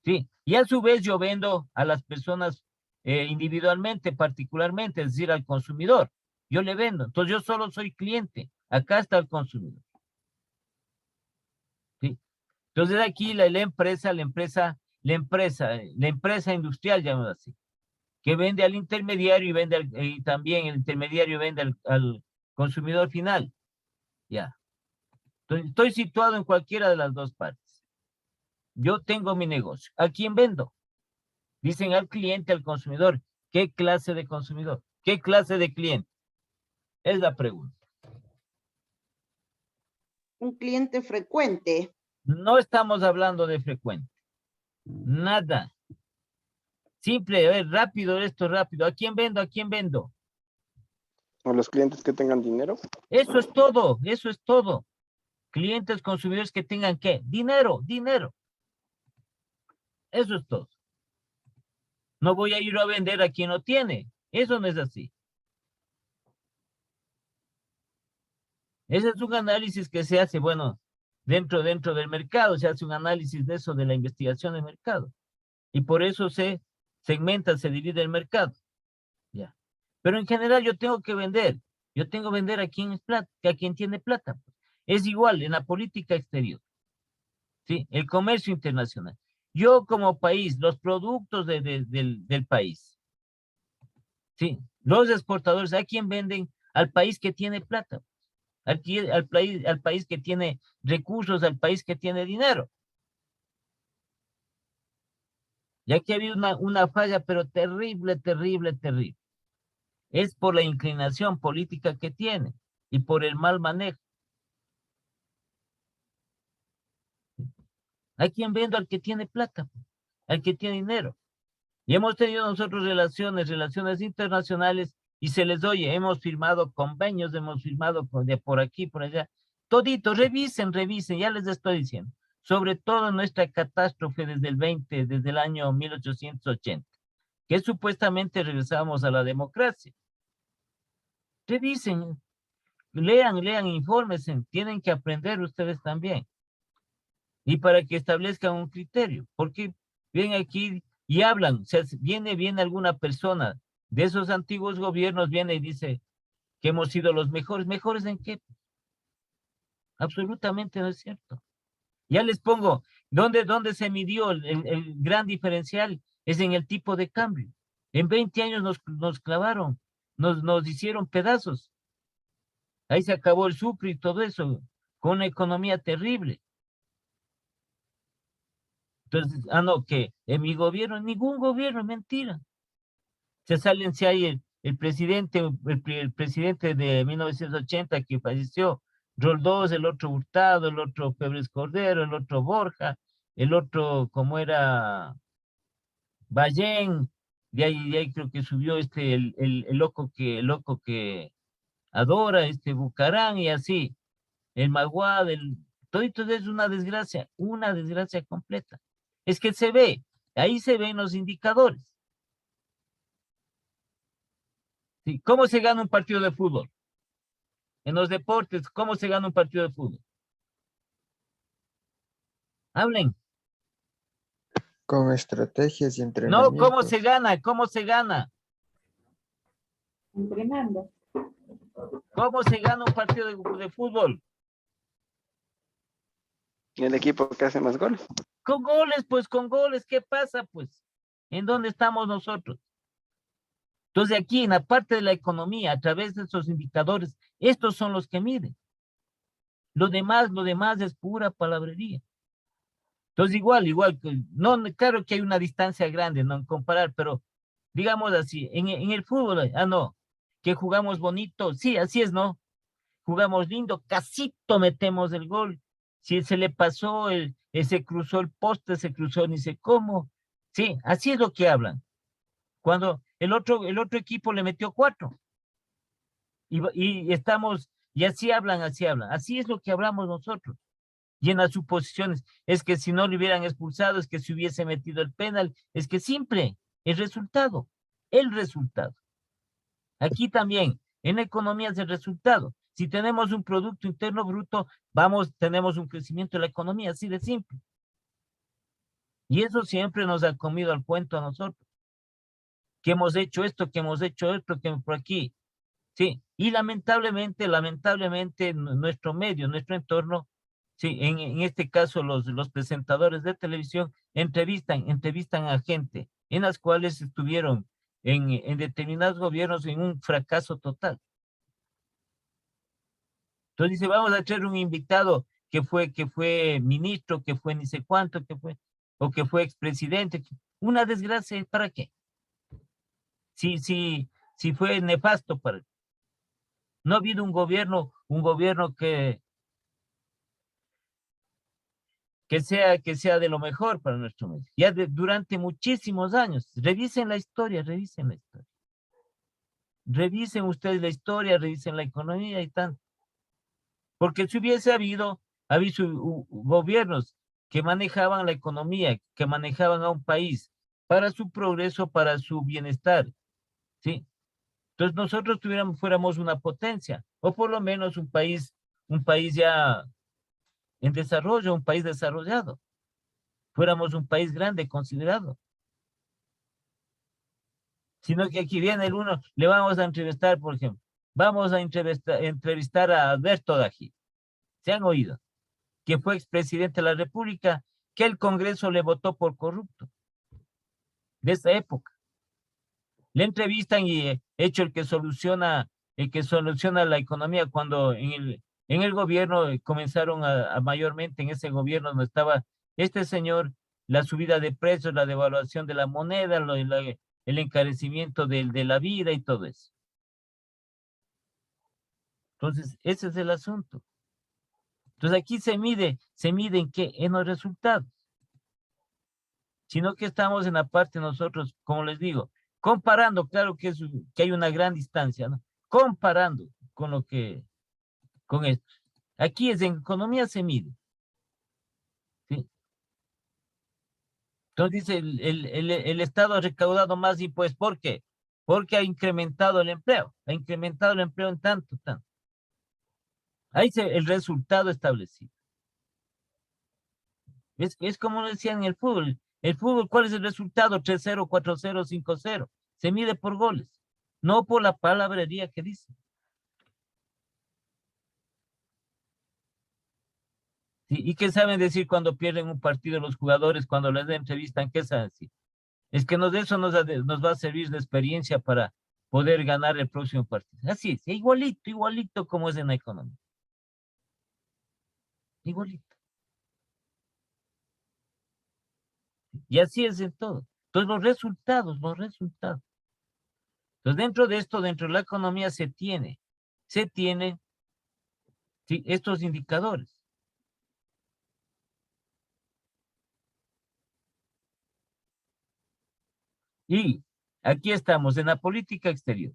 ¿Sí? Y a su vez yo vendo a las personas individualmente, particularmente, es decir, al consumidor. Yo le vendo. Entonces yo solo soy cliente. Acá está el consumidor. ¿Sí? Entonces aquí la empresa industrial, llamamos así, que vende al intermediario y también el intermediario vende al consumidor final. Ya. Entonces, estoy situado en cualquiera de las dos partes. Yo tengo mi negocio. ¿A quién vendo? Dicen al cliente, al consumidor. ¿Qué clase de consumidor? ¿Qué clase de cliente? Es la pregunta. Un cliente frecuente. No estamos hablando de frecuente. Nada. Simple, a ver, rápido, rápido. ¿A quién vendo? ¿A quién vendo? O los clientes que tengan dinero. Eso es todo, eso es todo. Clientes, consumidores que tengan ¿qué? Dinero, dinero. Eso es todo. No voy a ir a vender a quien no tiene. Eso no es así. Ese es un análisis que se hace, bueno, dentro del mercado, se hace un análisis de eso, de la investigación de mercado. Y por eso se segmenta, se divide el mercado. Ya. Pero en general yo tengo que vender. Yo tengo que vender a quien es plata, a quien tiene plata. Es igual en la política exterior. ¿Sí? El comercio internacional. Yo como país, los productos del país. ¿Sí? Los exportadores, ¿a quién venden? Al país que tiene plata. Al país que tiene recursos, al país que tiene dinero. Ya que ha habido una falla, pero terrible, terrible, terrible. Es por la inclinación política que tiene y por el mal manejo. ¿A quién vendo? Al que tiene plata, al que tiene dinero. Y hemos tenido nosotros relaciones internacionales y se les oye, hemos firmado convenios, hemos firmado de por aquí, por allá. Todito, revisen, ya les estoy diciendo. Sobre todo nuestra catástrofe desde el año 1880, que supuestamente regresamos a la democracia. Revisen, lean, infórmense, tienen que aprender ustedes también. Y para que establezcan un criterio, porque vienen aquí y hablan, o sea, viene alguna persona de esos antiguos gobiernos, viene y dice que hemos sido los mejores. ¿Mejores en qué? Absolutamente no es cierto. Ya les pongo, ¿dónde se midió el gran diferencial? Es en el tipo de cambio. En 20 años nos clavaron, nos hicieron pedazos. Ahí se acabó el Sucre y todo eso, con una economía terrible. Entonces, no, que en mi gobierno, ningún gobierno, mentira. Se salen si hay el presidente, el presidente de 1980 que falleció, Roldós, el otro Hurtado, el otro Pérez Cordero, el otro Borja, el otro, como era Ballén, de ahí creo que subió el loco que adora, Bucarán, y así, el Maguad, todo esto es una desgracia completa. Es que se ve, ahí se ven los indicadores. ¿Sí? ¿Cómo se gana un partido de fútbol? En los deportes, ¿cómo se gana un partido de fútbol? Hablen. Con estrategias y No, entrenamientos. ¿cómo se gana? ¿Cómo se gana? Entrenando. ¿Cómo se gana un partido de fútbol? El equipo que hace más goles. Con goles, pues con goles. ¿Qué pasa, pues? ¿En dónde estamos nosotros? Entonces aquí, en la parte de la economía, a través de esos indicadores, estos son los que miden. Lo demás es pura palabrería. Entonces igual, no, claro que hay una distancia grande, no en comparar, pero digamos así, en el fútbol, no, que jugamos bonito, sí, así es, ¿no? Jugamos lindo, casito metemos el gol. Si se le pasó, se cruzó el poste, se cruzó ni sé cómo. Sí, así es lo que hablan. Cuando el otro equipo le metió 4. Y estamos, y así hablan. Así es lo que hablamos nosotros. Y en las suposiciones, es que si no le hubieran expulsado, es que si hubiese metido el penal, es que simple, el resultado. Aquí también, en la economía es el resultado. Si tenemos un Producto Interno Bruto, tenemos un crecimiento de la economía, así de simple. Y eso siempre nos ha comido al cuento a nosotros. Que hemos hecho esto, que por aquí. Sí, y lamentablemente, nuestro medio, nuestro entorno, sí, en este caso los presentadores de televisión entrevistan a gente en las cuales estuvieron en determinados gobiernos en un fracaso total. Entonces dice, vamos a traer un invitado que fue ministro, que fue ni sé cuánto, o que fue expresidente. Una desgracia, ¿para qué? Si fue nefasto para... No ha habido un gobierno que sea de lo mejor para nuestro medio. Ya durante muchísimos años. Revisen la historia. Revisen ustedes la historia, revisen la economía y tanto. Porque si hubiese habido gobiernos que manejaban la economía, que manejaban a un país para su progreso, para su bienestar, ¿sí? Entonces nosotros fuéramos una potencia, o por lo menos un país ya en desarrollo, un país desarrollado. Fuéramos un país grande, considerado. Sino que aquí viene el uno, le vamos a entrevistar, por ejemplo, vamos a entrevistar a Alberto Dají. ¿Se han oído? Que fue expresidente de la República, que el Congreso le votó por corrupto. De esa época. Le entrevistan y hecho el que soluciona la economía cuando en el gobierno comenzaron a mayormente, en ese gobierno donde estaba este señor, la subida de precios, la devaluación de la moneda, el encarecimiento de la vida y todo eso. Entonces, ese es el asunto. Entonces aquí se mide en qué, en los resultados. Sino que estamos en la parte nosotros, como les digo, comparando, claro que hay una gran distancia, ¿no? Comparando con esto. Aquí en economía se mide. ¿Sí? Entonces dice, el Estado ha recaudado más impuestos. ¿Por qué? Porque ha incrementado el empleo. Ha incrementado el empleo en tanto. Ahí el resultado establecido. Es como decían en el fútbol. El fútbol, ¿cuál es el resultado? 3-0, 4-0, 5-0. Se mide por goles, no por la palabrería que dice. ¿Sí? ¿Y qué saben decir cuando pierden un partido los jugadores, cuando les entrevistan? ¿Qué saben decir? Es que eso nos va a servir de experiencia para poder ganar el próximo partido. Así es, igualito, igualito como es en la economía. Igualito. Y así es en todo. Entonces los resultados. Entonces dentro de esto, dentro de la economía se tienen sí, estos indicadores. Y aquí estamos en la política exterior.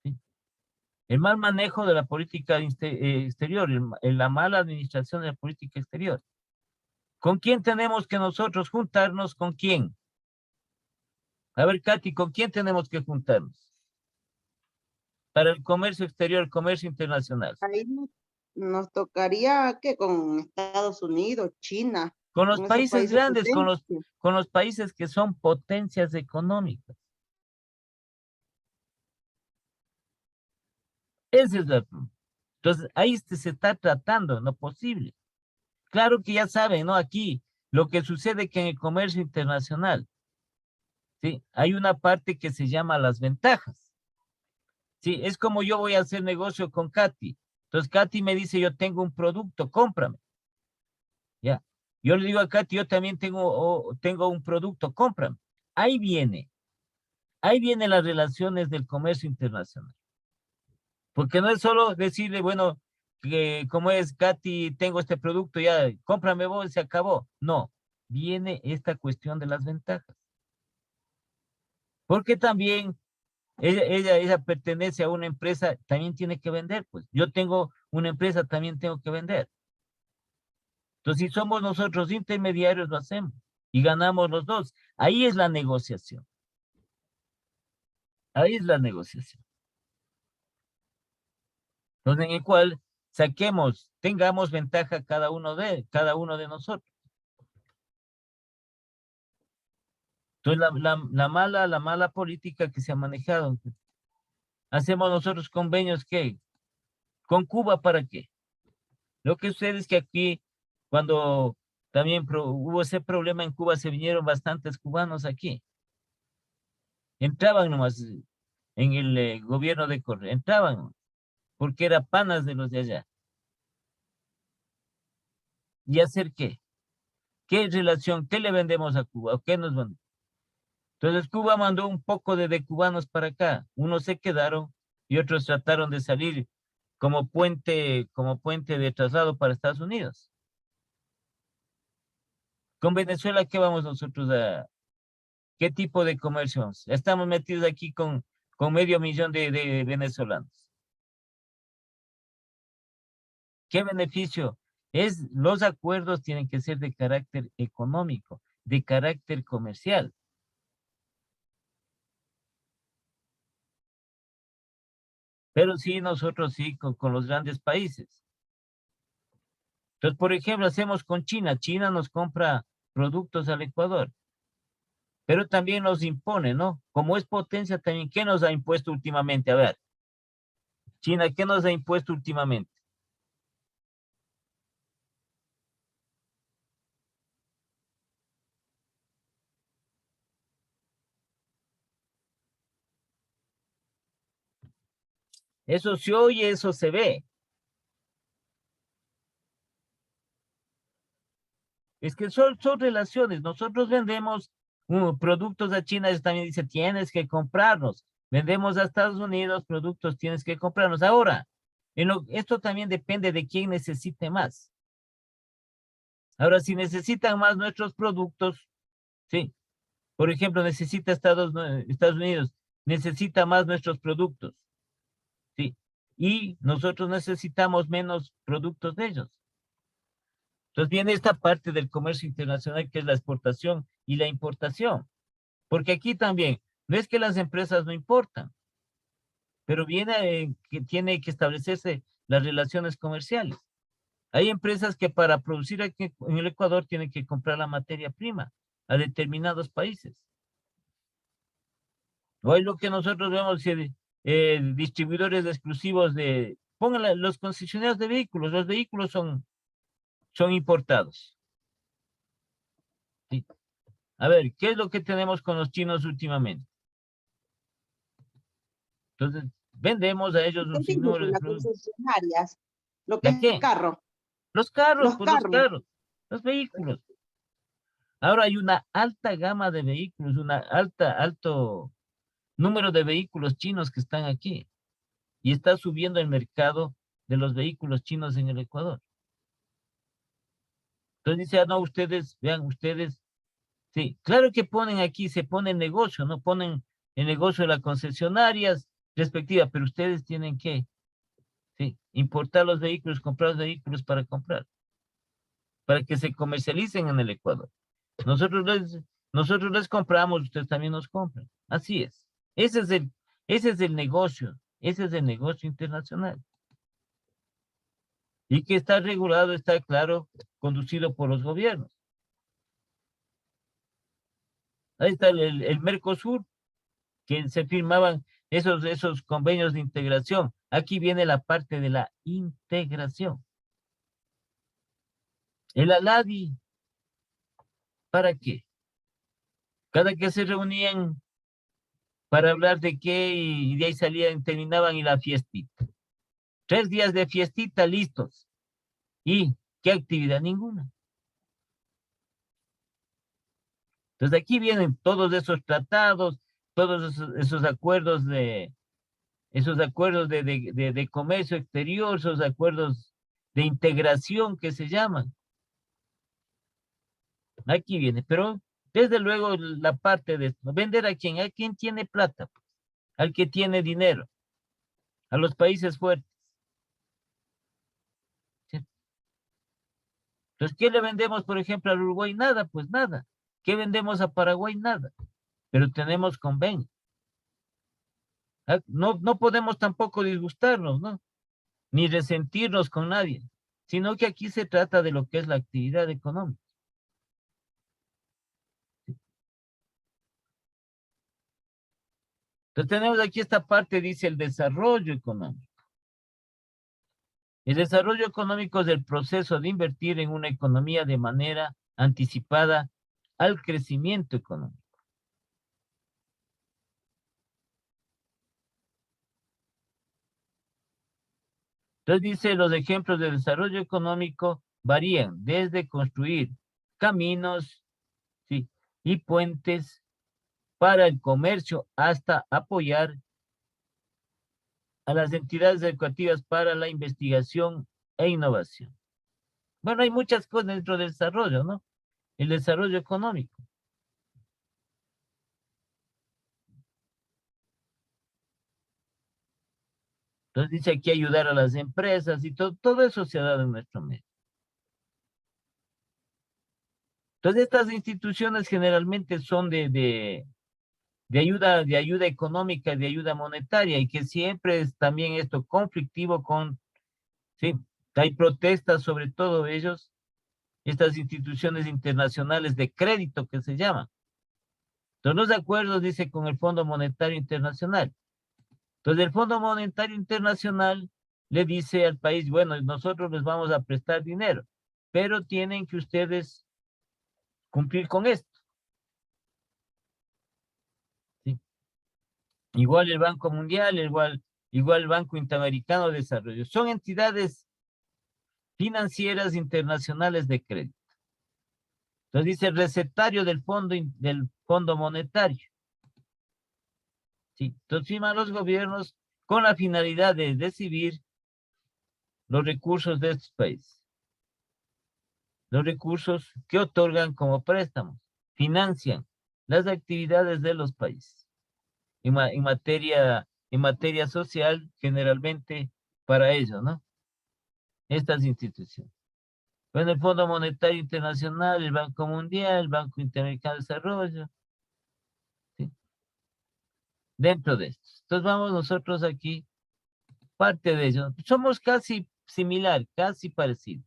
¿Sí? El mal manejo de la política exterior, la mala administración de la política exterior. ¿Con quién tenemos que nosotros juntarnos? ¿Con quién? A ver, Katy, ¿con quién tenemos que juntarnos? Para el comercio exterior, el comercio internacional. Ahí nos tocaría que con Estados Unidos, China, Con los con esos países países grandes, potencias. con los países que son potencias económicas. Ese es el problema. Entonces, ahí se está tratando lo posible. Claro que ya saben, ¿no? Aquí, lo que sucede que en el comercio internacional, ¿sí? Hay una parte que se llama las ventajas. Sí, es como yo voy a hacer negocio con Katy. Entonces, Katy me dice, yo tengo un producto, cómprame. Ya. Yo le digo a Katy, yo también tengo un producto, cómprame. Ahí vienen las relaciones del comercio internacional. Porque no es solo decirle, bueno, que como es Katy, tengo este producto, ya, cómprame vos, se acabó. No, viene esta cuestión de las ventajas. Porque también ella pertenece a una empresa, también tiene que vender, pues. Yo tengo una empresa, también tengo que vender. Entonces, si somos nosotros intermediarios, lo hacemos y ganamos los dos. Ahí es la negociación. Ahí es la negociación. Entonces, en el cual tengamos ventaja cada uno de nosotros. Entonces, la mala política que se ha manejado. Hacemos nosotros convenios, ¿qué? ¿Con Cuba para qué? Lo que sucede es que aquí, cuando también hubo ese problema en Cuba, se vinieron bastantes cubanos aquí. Entraban nomás en el gobierno de Correa, entraban, porque eran panas de los de allá. ¿Y hacer qué? ¿Qué relación? ¿Qué le vendemos a Cuba? ¿O qué nos venden? Entonces Cuba mandó un poco de cubanos para acá. Unos se quedaron y otros trataron de salir como puente de traslado para Estados Unidos. Con Venezuela, ¿qué vamos nosotros a? ¿Qué tipo de comercio vamos? Estamos metidos aquí con 500,000 de venezolanos. ¿Qué beneficio? Los acuerdos tienen que ser de carácter económico, de carácter comercial. Pero sí, nosotros sí, con los grandes países. Entonces, por ejemplo, hacemos con China. China nos compra productos al Ecuador, pero también nos impone, ¿no? Como es potencia también, ¿qué nos ha impuesto últimamente? A ver, China, ¿qué nos ha impuesto últimamente? Eso se oye, eso se ve. Es que son relaciones. Nosotros vendemos productos a China, ellos también dice, tienes que comprarnos. Vendemos a Estados Unidos productos, tienes que comprarnos. Ahora, esto también depende de quién necesite más. Ahora, si necesitan más nuestros productos, sí. Por ejemplo, necesita Estados Unidos, necesita más nuestros productos, sí. Y nosotros necesitamos menos productos de ellos. Entonces viene esta parte del comercio internacional que es la exportación y la importación. Porque aquí también, no es que las empresas no importan, pero viene que tiene que establecerse las relaciones comerciales. Hay empresas que para producir aquí en el Ecuador tienen que comprar la materia prima a determinados países. O hay lo que nosotros vemos, distribuidores exclusivos pónganle los concesionarios de vehículos, los vehículos son importados. ¿Sí? A ver, ¿qué es lo que tenemos con los chinos últimamente? Entonces, vendemos a ellos un ¿Qué dice sinnúmero con de las productos. concesionarias? Lo que ¿La es qué? carro, Los carros, los pues los carros. carros, los vehículos. Ahora hay una alta gama de vehículos, alto número de vehículos chinos que están aquí. Y está subiendo el mercado de los vehículos chinos en el Ecuador. Entonces dice, no, ustedes, vean, ustedes, sí, claro que ponen aquí, se pone el negocio, ¿no? Ponen el negocio de las concesionarias respectivas, pero ustedes tienen que, sí, importar los vehículos, comprar los vehículos para que se comercialicen en el Ecuador. Nosotros les compramos, ustedes también nos compran. Así es. Ese es el negocio, ese es el negocio internacional. Y que está regulado, está claro, conducido por los gobiernos. Ahí está el Mercosur, que se firmaban esos convenios de integración. Aquí viene la parte de la integración. El ALADI, ¿para qué? Cada que se reunían para hablar de qué y de ahí salían, terminaban y la fiestita. 3 días de fiestita listos. ¿Y qué actividad? Ninguna. Entonces aquí vienen todos esos tratados, todos esos acuerdos de comercio exterior, esos acuerdos de integración que se llaman. Aquí viene, pero desde luego la parte de esto, vender a quién tiene plata, pues, al que tiene dinero, a los países fuertes. ¿Sí? Entonces, ¿qué le vendemos, por ejemplo, al Uruguay? Nada, pues nada. ¿Qué vendemos a Paraguay? Nada. Pero tenemos convenio. No, no podemos tampoco disgustarnos, ¿no? Ni resentirnos con nadie, sino que aquí se trata de lo que es la actividad económica. Entonces tenemos aquí esta parte, dice el desarrollo económico. El desarrollo económico es el proceso de invertir en una economía de manera anticipada al crecimiento económico. Entonces dice, los ejemplos de desarrollo económico varían desde construir caminos, ¿sí?, y puentes para el comercio hasta apoyar a las entidades educativas para la investigación e innovación. Bueno, hay muchas cosas dentro del desarrollo, ¿no? El desarrollo económico. Entonces dice aquí ayudar a las empresas y todo eso se ha dado en nuestro medio. Entonces estas instituciones generalmente son de ayuda económica, de ayuda monetaria y que siempre es también esto conflictivo con, sí, hay protestas sobre todo ellos, estas instituciones internacionales de crédito que se llaman. Entonces los acuerdos, dice, con el Fondo Monetario Internacional. Entonces el Fondo Monetario Internacional le dice al país, bueno, nosotros les vamos a prestar dinero, pero tienen que ustedes cumplir con esto. ¿Sí? Igual el Banco Mundial, igual el Banco Interamericano de Desarrollo. Son entidades financieras internacionales de crédito. Entonces dice el recetario del Fondo Monetario. ¿Sí? Entonces firman los gobiernos con la finalidad de recibir los recursos de estos países. Los recursos que otorgan como préstamos, financian las actividades de los países. En materia social, generalmente para ello, ¿no? Estas instituciones. Bueno, el Fondo Monetario Internacional, el Banco Mundial, el Banco Interamericano de Desarrollo, ¿sí?, dentro de esto. Entonces vamos nosotros aquí, parte de ello. Somos casi similar, casi parecidos.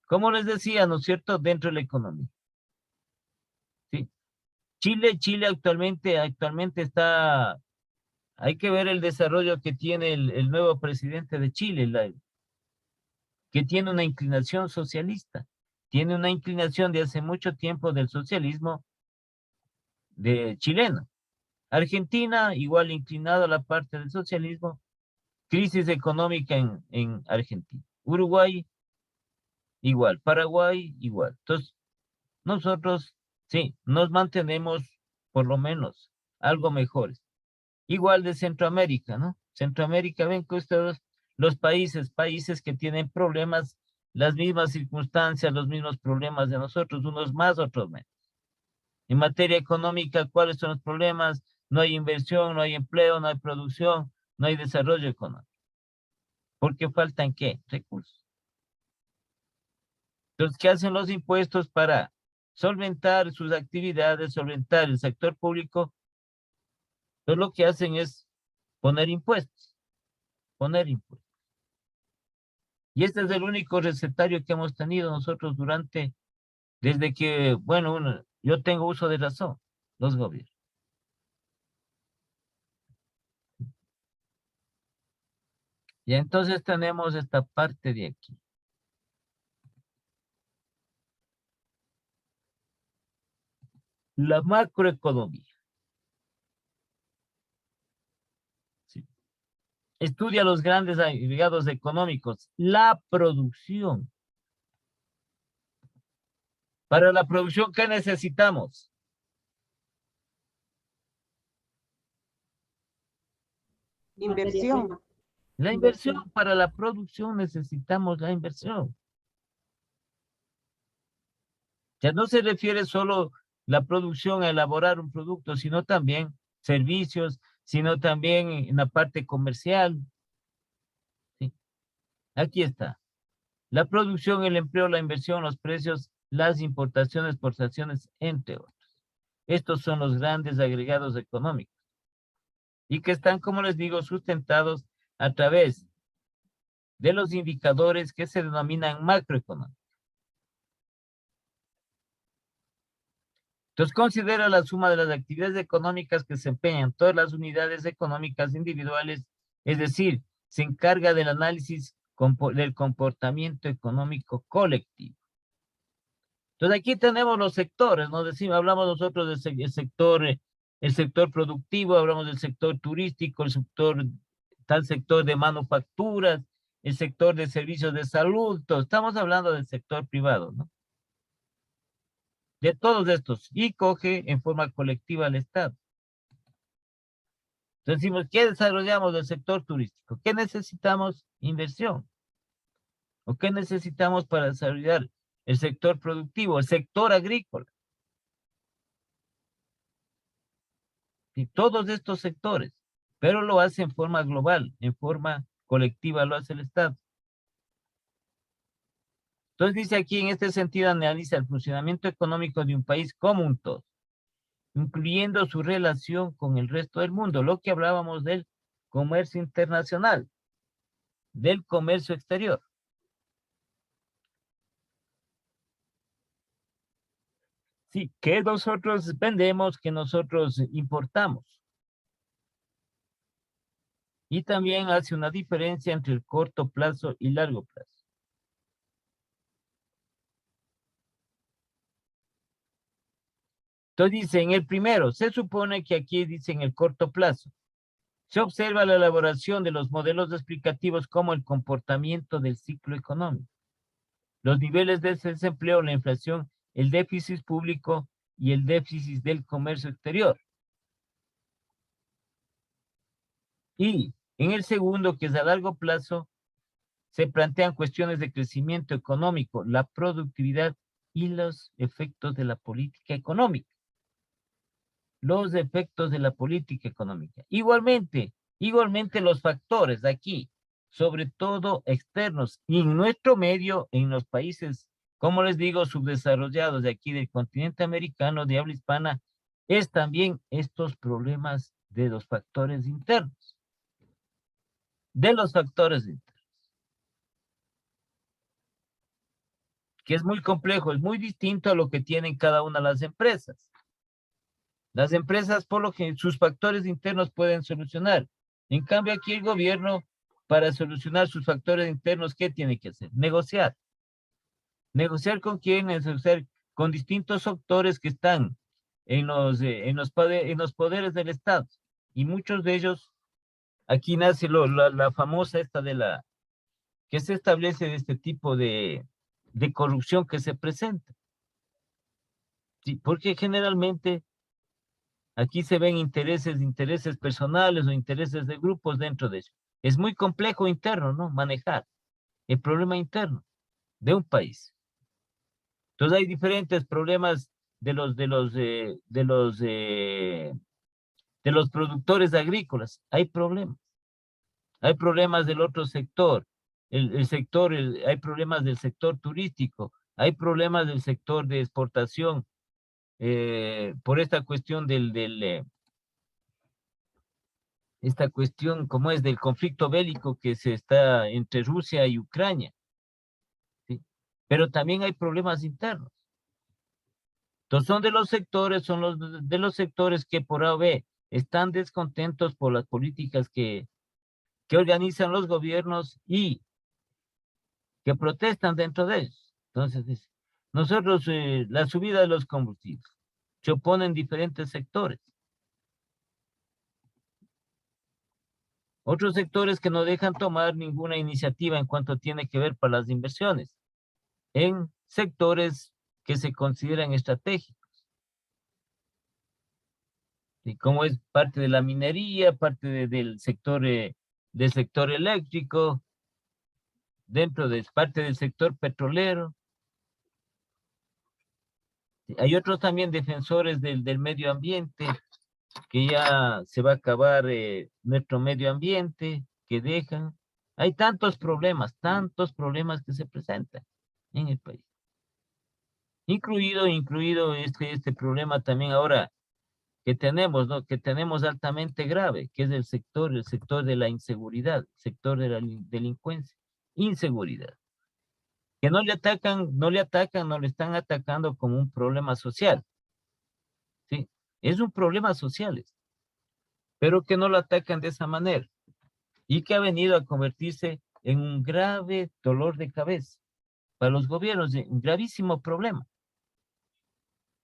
Como les decía, ¿no es cierto?, dentro de la economía. ¿Sí? Chile actualmente está, hay que ver el desarrollo que tiene el nuevo presidente de Chile, que tiene una inclinación socialista, tiene una inclinación de hace mucho tiempo del socialismo, chilena. Argentina, igual inclinado a la parte del socialismo, crisis económica en Argentina. Uruguay, igual. Paraguay, igual. Entonces, nosotros, sí, nos mantenemos por lo menos algo mejores. Igual de Centroamérica, ¿no? Centroamérica, ven que ustedes, los países que tienen problemas, las mismas circunstancias, los mismos problemas de nosotros, unos más, otros menos. En materia económica, ¿cuáles son los problemas? No hay inversión, no hay empleo, no hay producción, no hay desarrollo económico. ¿Porque faltan qué? Recursos. Entonces, ¿qué hacen los impuestos para solventar sus actividades, solventar el sector público? Entonces, lo que hacen es poner impuestos. Poner impuestos. Y este es el único recetario que hemos tenido nosotros desde que, bueno, yo tengo uso de razón, los gobiernos. Y entonces tenemos esta parte de aquí. La macroeconomía. Sí. Estudia los grandes agregados económicos. La producción. Para la producción, ¿qué necesitamos? Inversión. La inversión. Para la producción necesitamos la inversión. Ya no se refiere solo la producción a elaborar un producto, sino también servicios, sino también en la parte comercial. ¿Sí? Aquí está. La producción, el empleo, la inversión, los precios, las importaciones, exportaciones, entre otros. Estos son los grandes agregados económicos. Y que están, como les digo, sustentados a través de los indicadores que se denominan macroeconómicos. Entonces, considera la suma de las actividades económicas que se empeñan todas las unidades económicas individuales, es decir, se encarga del análisis del comportamiento económico colectivo. Entonces, aquí tenemos los sectores, ¿no? Hablamos nosotros del sector productivo, hablamos del sector turístico, tal sector de manufacturas, el sector de servicios de salud, estamos hablando del sector privado, ¿no? De todos estos, y coge en forma colectiva al Estado. Entonces decimos, ¿qué desarrollamos del sector turístico? ¿Qué necesitamos? Inversión. ¿O qué necesitamos para desarrollar el sector productivo, el sector agrícola? Y todos estos sectores, pero lo hace en forma global, en forma colectiva lo hace el Estado. Entonces dice aquí, en este sentido, analiza el funcionamiento económico de un país como un todo, incluyendo su relación con el resto del mundo, lo que hablábamos del comercio internacional, del comercio exterior. Sí, que nosotros vendemos, que nosotros importamos. Y también hace una diferencia entre el corto plazo y largo plazo. Entonces dice, en el primero, se supone que aquí dice en el corto plazo. Se observa la elaboración de los modelos explicativos como el comportamiento del ciclo económico, los niveles de desempleo, la inflación, el déficit público y el déficit del comercio exterior. Y en el segundo, que es a largo plazo, se plantean cuestiones de crecimiento económico, la productividad y los efectos de la política económica. Los efectos de la política económica. Igualmente los factores de aquí, sobre todo externos, y en nuestro medio, en los países, como les digo, subdesarrollados de aquí del continente americano, de habla hispana, es también estos problemas de los factores internos. De los factores internos. Que es muy complejo, es muy distinto a lo que tienen cada una de las empresas. Las empresas, por lo que sus factores internos pueden solucionar. En cambio, aquí el gobierno, para solucionar sus factores internos, ¿qué tiene que hacer? Negociar. ¿Negociar con quién? Negociar con distintos actores que están en los poderes del Estado. Y muchos de ellos, aquí nace la famosa esta que se establece de este tipo de corrupción que se presenta. Sí, porque generalmente aquí se ven intereses personales o intereses de grupos dentro de eso. Es muy complejo interno, ¿no? Manejar el problema interno de un país. Entonces hay diferentes problemas de los productores agrícolas. Hay problemas. Hay problemas del otro sector. Hay problemas del sector turístico. Hay problemas del sector de exportación. Por esta cuestión esta cuestión, como es del conflicto bélico que se está entre Rusia y Ucrania, ¿sí? Pero también hay problemas internos. Entonces son de los sectores que por A o B están descontentos por las políticas que organizan los gobiernos y que protestan dentro de ellos. Entonces, nosotros, la subida de los combustibles, se oponen diferentes sectores. Otros sectores que no dejan tomar ninguna iniciativa en cuanto tiene que ver para las inversiones en sectores que se consideran estratégicos. Y como es parte de la minería, parte del sector eléctrico, parte del sector petrolero. Hay otros también defensores del medio ambiente, que ya se va a acabar nuestro medio ambiente, que dejan. Hay tantos problemas que se presentan en el país. Incluido este problema también ahora que tenemos, ¿no? Que tenemos altamente grave, que es el sector de la inseguridad, el sector de la delincuencia, inseguridad. Que no le están atacando como un problema social. ¿Sí? Es un problema social, pero que no lo atacan de esa manera. Y que ha venido a convertirse en un grave dolor de cabeza para los gobiernos, un gravísimo problema.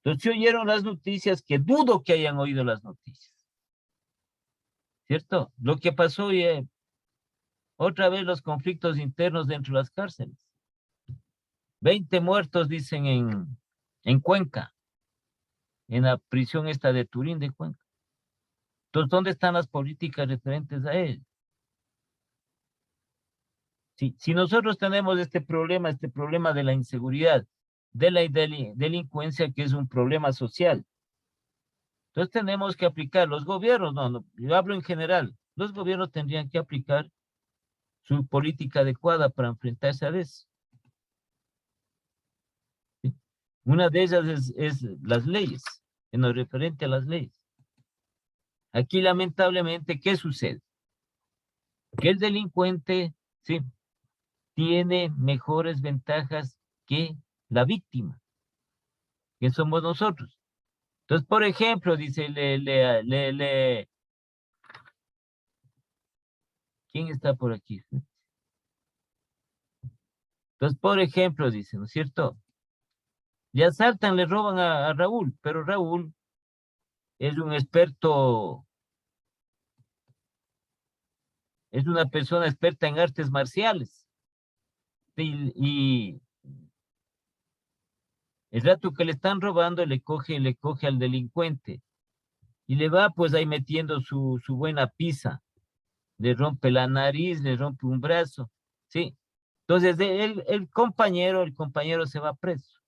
Entonces, si oyeron las noticias, que dudo que hayan oído las noticias. ¿Cierto? Lo que pasó otra vez los conflictos internos dentro de las cárceles. 20 muertos, dicen, en Cuenca, en la prisión esta de Turín de Cuenca. Entonces, ¿dónde están las políticas referentes a él? Si nosotros tenemos este problema de la inseguridad, de la delincuencia, que es un problema social, entonces tenemos que aplicar, los gobiernos, no, yo hablo en general, los gobiernos tendrían que aplicar su política adecuada para enfrentarse a eso. ¿Sí? Una de ellas es las leyes, en lo referente a las leyes. Aquí, lamentablemente, ¿qué sucede? Que el delincuente, sí, tiene mejores ventajas que la víctima, que somos nosotros. Entonces, por ejemplo, dice, ¿quién está por aquí? Entonces, por ejemplo, dice, ¿no es cierto? Le asaltan, le roban a Raúl, pero Raúl es un experto, es una persona experta en artes marciales. Y el rato que le están robando, le coge al delincuente y le va pues ahí metiendo su buena pizza. Le rompe la nariz, le rompe un brazo, ¿sí? Entonces el compañero se va preso.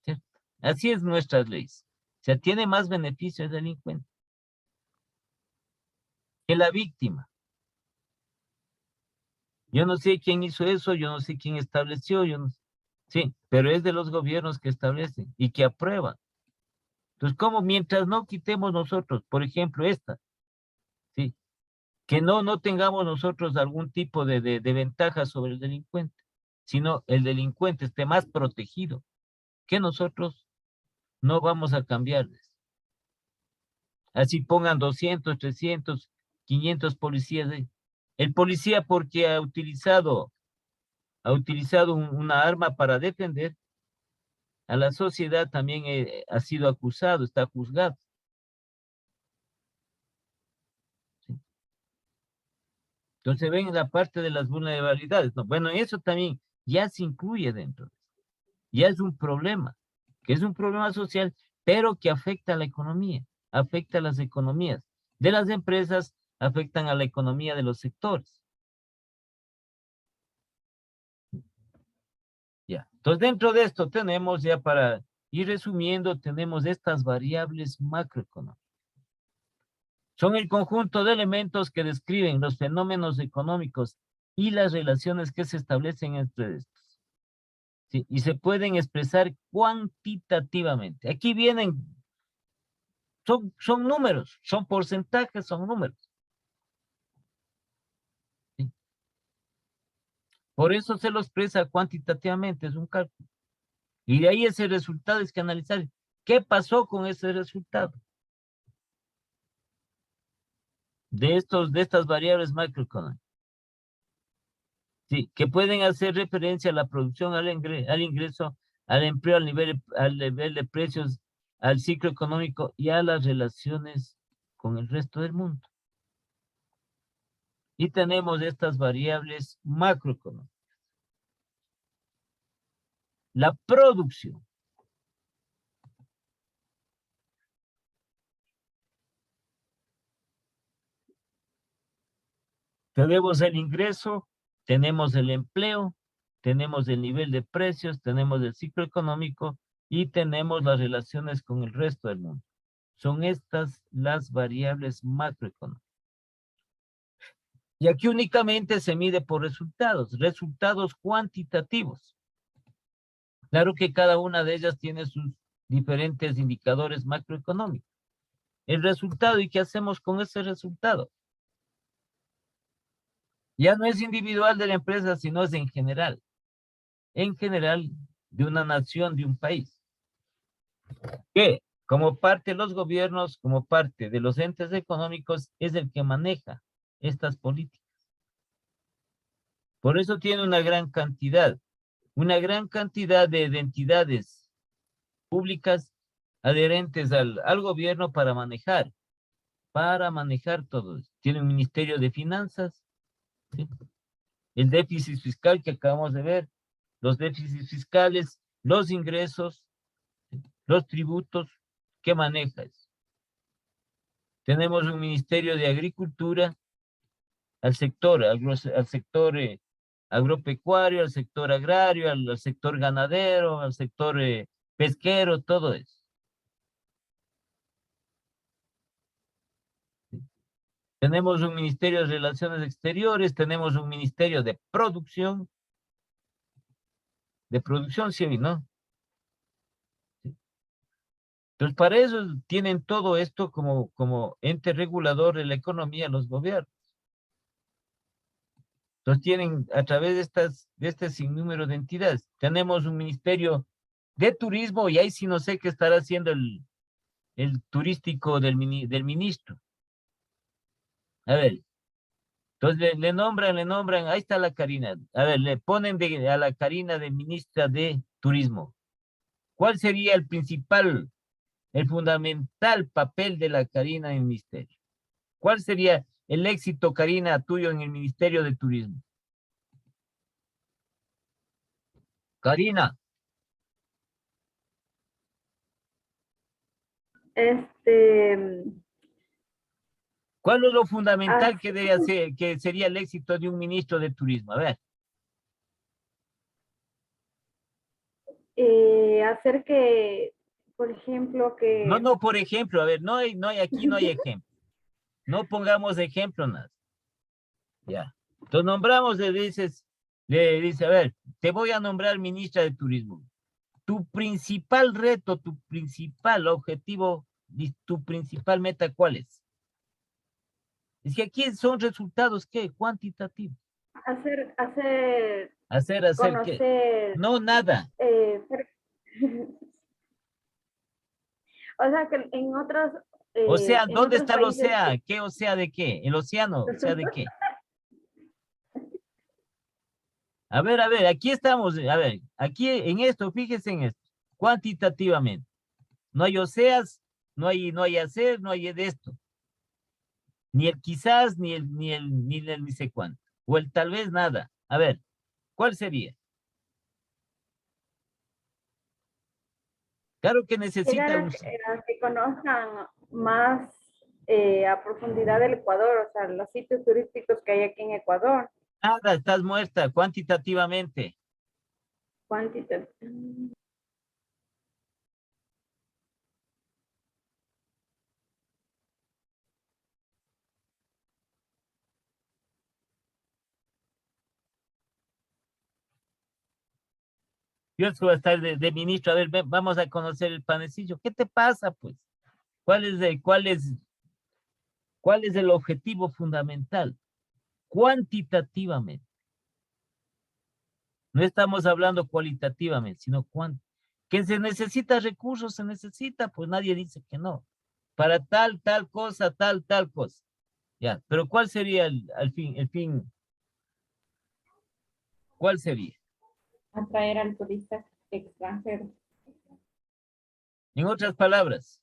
¿Cierto? Así es nuestras leyes. O sea, tiene más beneficio el delincuente que la víctima. Yo no sé quién hizo eso, yo no sé quién estableció, yo no sé. Sí, pero es de los gobiernos que establecen y que aprueban. Entonces, ¿cómo? Mientras no quitemos nosotros, por ejemplo, ¿sí? Que no tengamos nosotros algún tipo de ventaja sobre el delincuente, sino el delincuente esté más protegido que nosotros, no vamos a cambiarles. Así pongan 200, 300, 500 policías. El policía, porque ha utilizado una arma para defender, a la sociedad también ha sido acusado, está juzgado. ¿Sí? Entonces ven la parte de las vulnerabilidades, ¿no? Bueno, eso también ya se incluye dentro. Ya es un problema, que es un problema social, pero que afecta a la economía, afecta a las economías de las empresas, afectan a la economía de los sectores. Ya. Entonces, dentro de esto tenemos, ya para ir resumiendo, tenemos estas variables macroeconómicas. Son el conjunto de elementos que describen los fenómenos económicos y las relaciones que se establecen entre estos. ¿Sí? Y se pueden expresar cuantitativamente. Aquí vienen, son números, son porcentajes, son números. ¿Sí? Por eso se los expresa cuantitativamente, es un cálculo. Y de ahí ese resultado es que analizar qué pasó con ese resultado. De estas variables macroeconómicas. Sí, que pueden hacer referencia a la producción, al ingreso, al empleo, al nivel de precios, al ciclo económico y a las relaciones con el resto del mundo. Y tenemos estas variables macroeconómicas. La producción. Tenemos el ingreso, tenemos el empleo, tenemos el nivel de precios, tenemos el ciclo económico y tenemos las relaciones con el resto del mundo. Son estas las variables macroeconómicas. Y aquí únicamente se mide por resultados cuantitativos. Claro que cada una de ellas tiene sus diferentes indicadores macroeconómicos. El resultado, ¿y qué hacemos con ese resultado? Ya no es individual de la empresa, sino es en general de una nación, de un país. Que como parte de los gobiernos, como parte de los entes económicos, es el que maneja estas políticas. Por eso tiene una gran cantidad de entidades públicas adherentes al gobierno para manejar todo esto. Tiene un Ministerio de Finanzas, ¿sí? El déficit fiscal que acabamos de ver, los déficits fiscales, los ingresos, ¿sí? Los tributos, ¿qué maneja eso? Tenemos un Ministerio de Agricultura, al sector agropecuario, al sector agrario, al sector ganadero, al sector pesquero, todo eso. ¿Sí? Tenemos un Ministerio de Relaciones Exteriores, tenemos un Ministerio de Producción, sí, ¿no? ¿Sí? Entonces, para eso tienen todo esto como ente regulador de la economía los gobiernos. Entonces tienen a través de este sinnúmero de entidades. Tenemos un Ministerio de Turismo y ahí sí no sé qué estará haciendo el turístico del ministro. A ver, entonces le nombran, ahí está la Karina. A ver, le ponen a la Karina de ministra de Turismo. ¿Cuál sería el fundamental papel de la Karina en el ministerio? ¿Cuál sería el éxito, Karina, tuyo en el Ministerio de Turismo? Karina. ¿Cuál es lo fundamental que debe hacer, que sería el éxito de un ministro de Turismo? A ver. Hacer que, por ejemplo, que... No, por ejemplo, a ver, aquí no hay ejemplo. No pongamos ejemplo nada. Ya. Entonces nombramos, le dice, a ver, te voy a nombrar ministra de Turismo. Tu principal reto, tu principal objetivo, tu principal meta, ¿cuál es? Es que aquí son resultados, ¿qué? Cuantitativos. Hacer conocer, ¿qué? No, nada. O sea, que en otros... O sea, ¿dónde está el países... océano? ¿Qué océano de qué? ¿El océano? ¿O sea de qué? A ver, aquí estamos. A ver, aquí en esto, fíjense en esto. Cuantitativamente. No hay oseas, no hay hacer, no hay de esto. Ni el quizás, ni sé cuánto. O el tal vez nada. A ver, ¿cuál sería? Claro que necesita Era un... que conozcan más a profundidad del Ecuador, o sea, los sitios turísticos que hay aquí en Ecuador. Nada, estás muerta cuantitativamente. Cuantitativamente. Yo voy a estar de ministro. A ver, vamos a conocer el panecillo. ¿Qué te pasa, pues? ¿Cuál es el objetivo fundamental? Cuantitativamente. No estamos hablando cualitativamente, sino que se necesita recursos, se necesita, pues nadie dice que no. Para tal cosa, tal cosa. Ya, pero ¿cuál sería el fin? ¿Cuál sería? Atraer al turista extranjero. En otras palabras,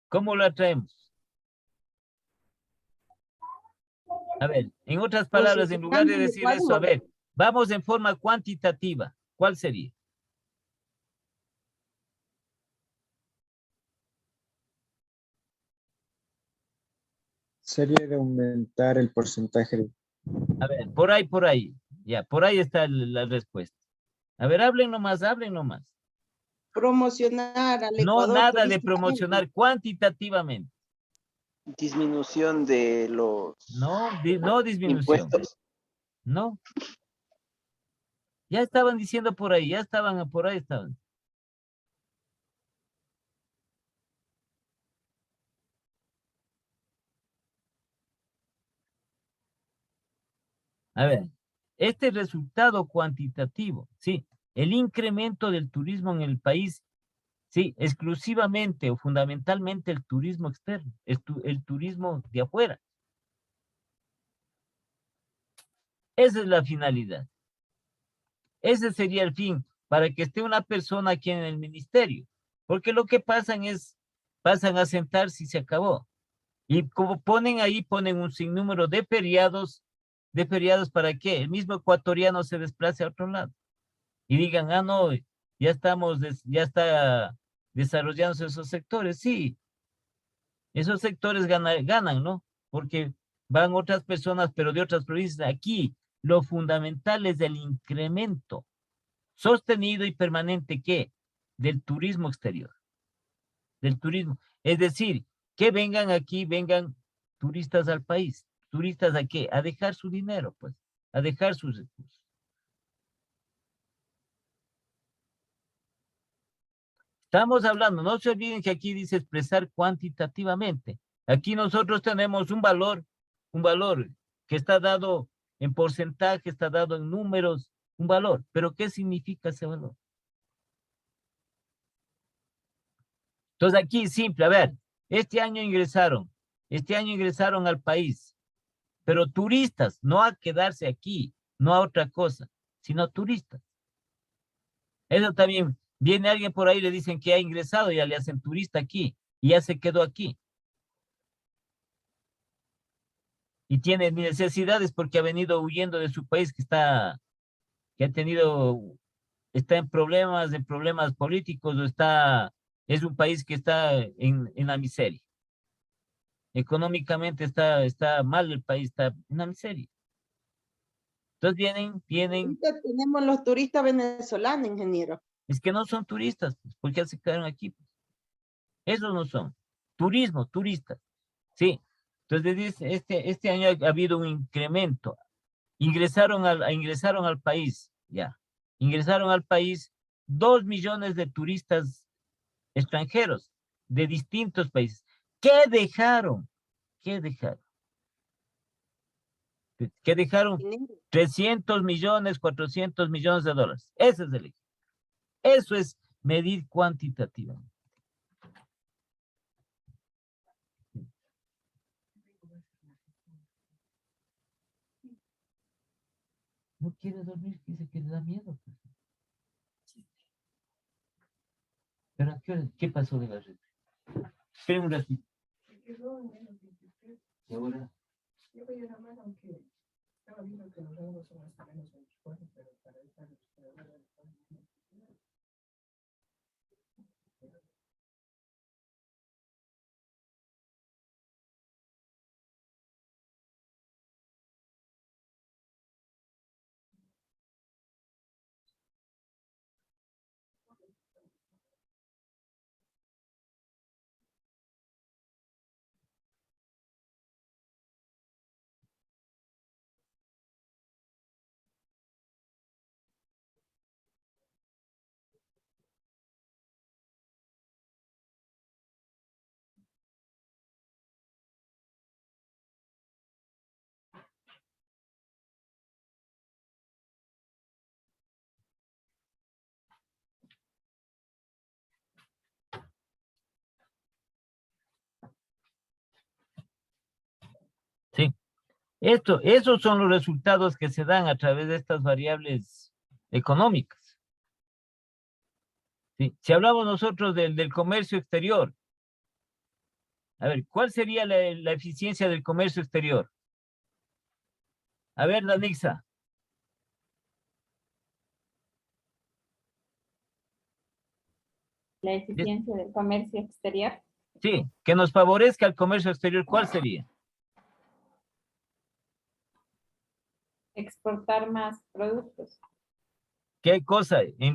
¿cómo lo atraemos? A ver, en otras palabras, en lugar de Posicionando el decir eso, a Ecuador. ver, vamos en forma cuantitativa. ¿Cuál sería? Sería de aumentar el porcentaje de... A ver, por ahí. Ya, por ahí está la respuesta. A ver, hablen nomás, hablen nomás. Promocionar al No, Ecuador nada de turísticamente. promocionar cuantitativamente. Disminución de los No, no disminución. impuestos. No. Ya estaban diciendo por ahí, ya estaban por ahí, estaban. A ver, este resultado cuantitativo, sí, el incremento del turismo en el país, sí, exclusivamente o fundamentalmente el turismo externo, el turismo de afuera. Esa es la finalidad. Ese sería el fin, para que esté una persona aquí en el ministerio. Porque lo que pasan a sentarse y se acabó. Y como ponen ahí, ponen un sinnúmero de feriados para que el mismo ecuatoriano se desplace a otro lado. Y digan, ah, no, ya está desarrollándose esos sectores. Sí, esos sectores ganan, ¿no? Porque van otras personas, pero de otras provincias. Aquí, lo fundamental es el incremento sostenido y permanente, ¿qué? Del turismo exterior, del turismo. Es decir, que vengan aquí, vengan turistas al país. ¿Turistas a qué? A dejar su dinero, pues, a dejar sus recursos. Estamos hablando, no se olviden que aquí dice expresar cuantitativamente. Aquí nosotros tenemos un valor que está dado en porcentaje, está dado en números, un valor. Pero ¿qué significa ese valor? Entonces aquí simple, a ver, este año ingresaron al país, pero turistas, no a quedarse aquí, no a otra cosa, sino turistas. Eso también, viene alguien por ahí y le dicen que ha ingresado, ya le hacen turista aquí, y ya se quedó aquí. Y tiene necesidades porque ha venido huyendo de su país que ha tenido, está en problemas políticos, es un país que está en la miseria. Económicamente está mal el país, está en la miseria. Entonces vienen, Ahorita tenemos los turistas venezolanos, ingeniero. es que no son turistas, pues, porque ya se quedaron aquí, pues. Esos no son. Turismo, turistas. Sí. Entonces dice, este año ha habido un incremento. Ingresaron al país, ya. Ingresaron al país 2 millones de turistas extranjeros de distintos países. ¿Qué dejaron? ¿Qué dejaron? ¿Qué dejaron? 300 millones, 400 millones de dólares. Ese es el eje. Eso es medir cuantitativamente. No quiere dormir, dice que le da miedo. ¿Qué pasó de la red? Espera un ratito. ¿Y ahora? Sí. Esos son los resultados que se dan a través de estas variables económicas. ¿Sí? Si hablamos nosotros del comercio exterior, a ver, ¿cuál sería la eficiencia del comercio exterior? A ver, Danixa. La eficiencia del comercio exterior. Sí, que nos favorezca el comercio exterior, ¿cuál sería? Exportar más productos. ¿Qué cosa? ¿En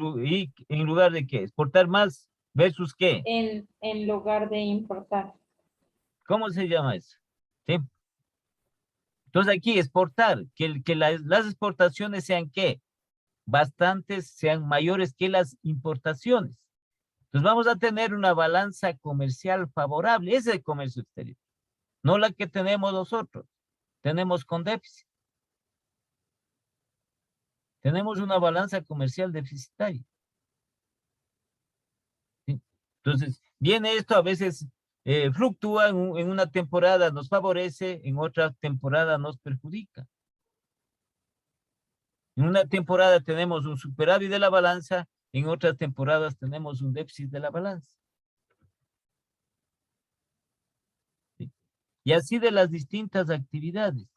lugar de qué? ¿Exportar más versus qué? En lugar de importar. ¿Cómo se llama eso? ¿Sí? Entonces aquí exportar, que las exportaciones sean ¿qué? Bastantes, sean mayores que las importaciones. Entonces vamos a tener una balanza comercial favorable. Ese es el comercio exterior. No la que tenemos nosotros. Tenemos con déficit. Tenemos una balanza comercial deficitaria. ¿Sí? Entonces, viene esto a veces fluctúa en una temporada, nos favorece, en otra temporada nos perjudica. En una temporada tenemos un superávit de la balanza, en otras temporadas tenemos un déficit de la balanza. ¿Sí? Y así de las distintas actividades,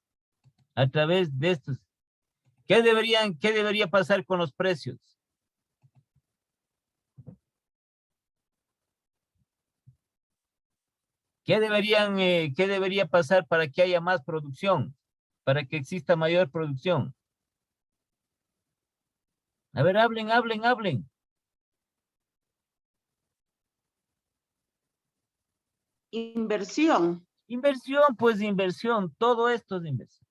a través de estos. ¿Qué debería pasar con los precios? ¿Qué debería pasar para que haya más producción? Para que exista mayor producción. A ver, hablen. Inversión. Inversión, pues inversión, todo esto es inversión.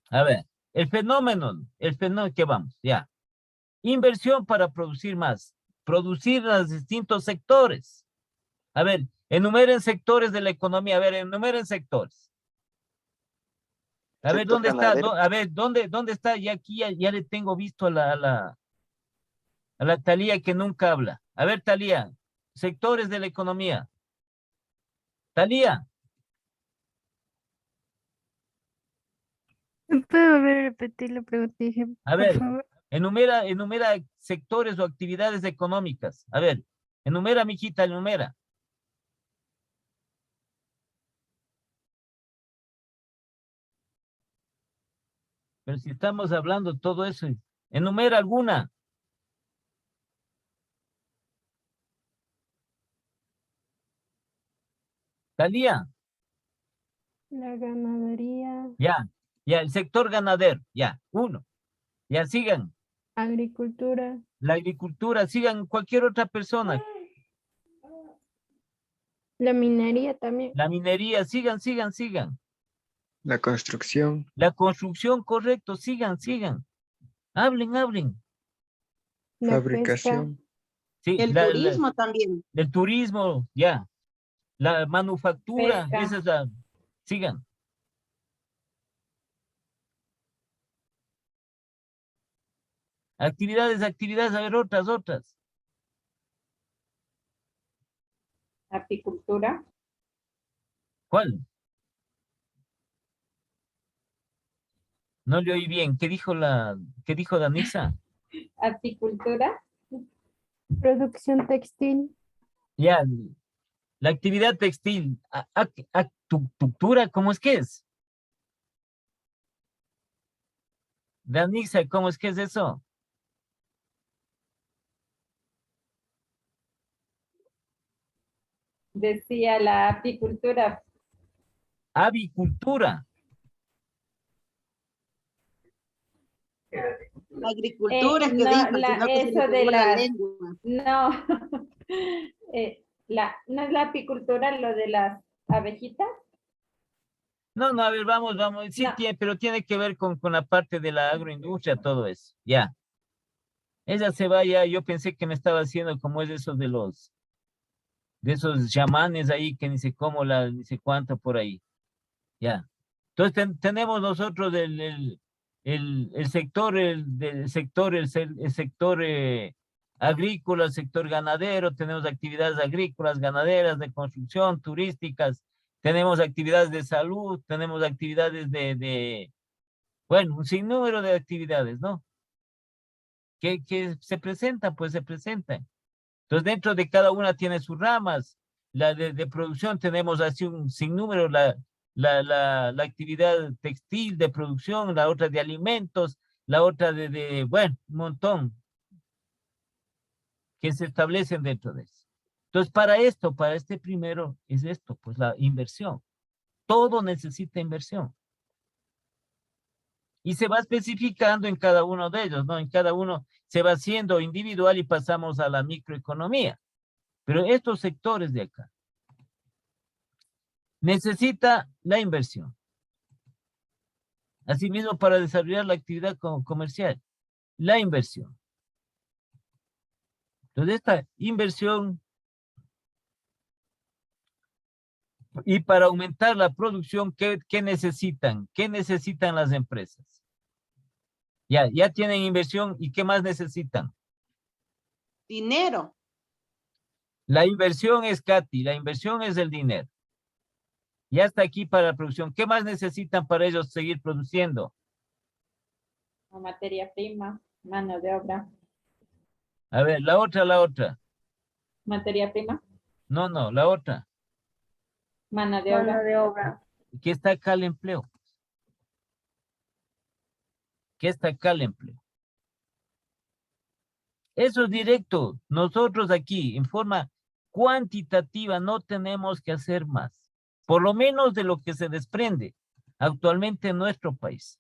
A ver, el fenómeno que vamos, ya. Inversión para producir más, producir en los distintos sectores. A ver, enumeren sectores de la economía, a ver, enumeren sectores. A ver, Sector ¿dónde está? ganadero. A ver, ¿dónde está? Y aquí ya le tengo visto a la Talía que nunca habla. A ver, Talía, sectores de la economía. Talía, ¿Puedo volver a repetir la pregunta? Dije, a por ver, favor. enumera sectores o actividades económicas. A ver, enumera, mijita, enumera. Pero si estamos hablando todo eso, enumera alguna. Talía, La ganadería, ya, el sector ganadero, ya, uno. Ya sigan, agricultura, la agricultura, sigan cualquier otra persona. la minería también, La minería, sigan. La construcción, La construcción, correcto, sigan. Hablen. la pesca, fabricación, Sí, El turismo también. el turismo, ya. La manufactura, Pesca. esa es la, sigan. Actividades, a ver, otras. Apicultura. ¿Cuál? No le oí bien. ¿Qué dijo Danisa? Apicultura. Producción textil. Ya, la actividad textil, tuctura, ¿cómo es que es? Danisa, ¿cómo es que es eso? Decía la apicultura. Avicultura. Agricultura es que No, dijo, sino que se le eso de pegó la las, lengua. no, no es la apicultura lo de las abejitas. No, no, a ver, vamos, sí No. tiene, pero tiene que ver con la parte de la agroindustria, todo eso, ya. Ella se va ya, yo pensé que me estaba haciendo como es eso de esos chamanes ahí que ni sé cómo, ni sé cuánto por ahí, ya. Entonces tenemos nosotros el sector, el sector agrícola, el sector ganadero, tenemos actividades agrícolas, ganaderas, de construcción, turísticas, tenemos actividades de salud, tenemos actividades bueno, un sinnúmero de actividades, ¿no? Que se presentan, pues se presentan. Entonces, dentro de cada una tiene sus ramas. La de producción tenemos así un sinnúmero, la actividad textil de producción, la otra de alimentos, la otra bueno, un montón que se establecen dentro de eso. Entonces, para este primero es esto, pues la inversión. Todo necesita inversión. Y se va especificando en cada uno de ellos, ¿no? En cada uno se va haciendo individual y pasamos a la microeconomía. Pero estos sectores de acá necesita la inversión. Asimismo, para desarrollar la actividad comercial, la inversión. Entonces, esta inversión y para aumentar la producción, ¿qué necesitan? ¿Qué necesitan las empresas? Ya tienen inversión y ¿qué más necesitan? Dinero. La inversión es, Katy, la inversión es el dinero. Ya está aquí para la producción. ¿Qué más necesitan para ellos seguir produciendo? Materia prima, mano de obra. A ver, la otra. Materia prima, No, la otra. mano de Mano obra. de obra. ¿Qué está acá el empleo? ¿Qué está acá el empleo? Eso es directo. Nosotros aquí, en forma cuantitativa, no tenemos que hacer más. Por lo menos de lo que se desprende actualmente en nuestro país.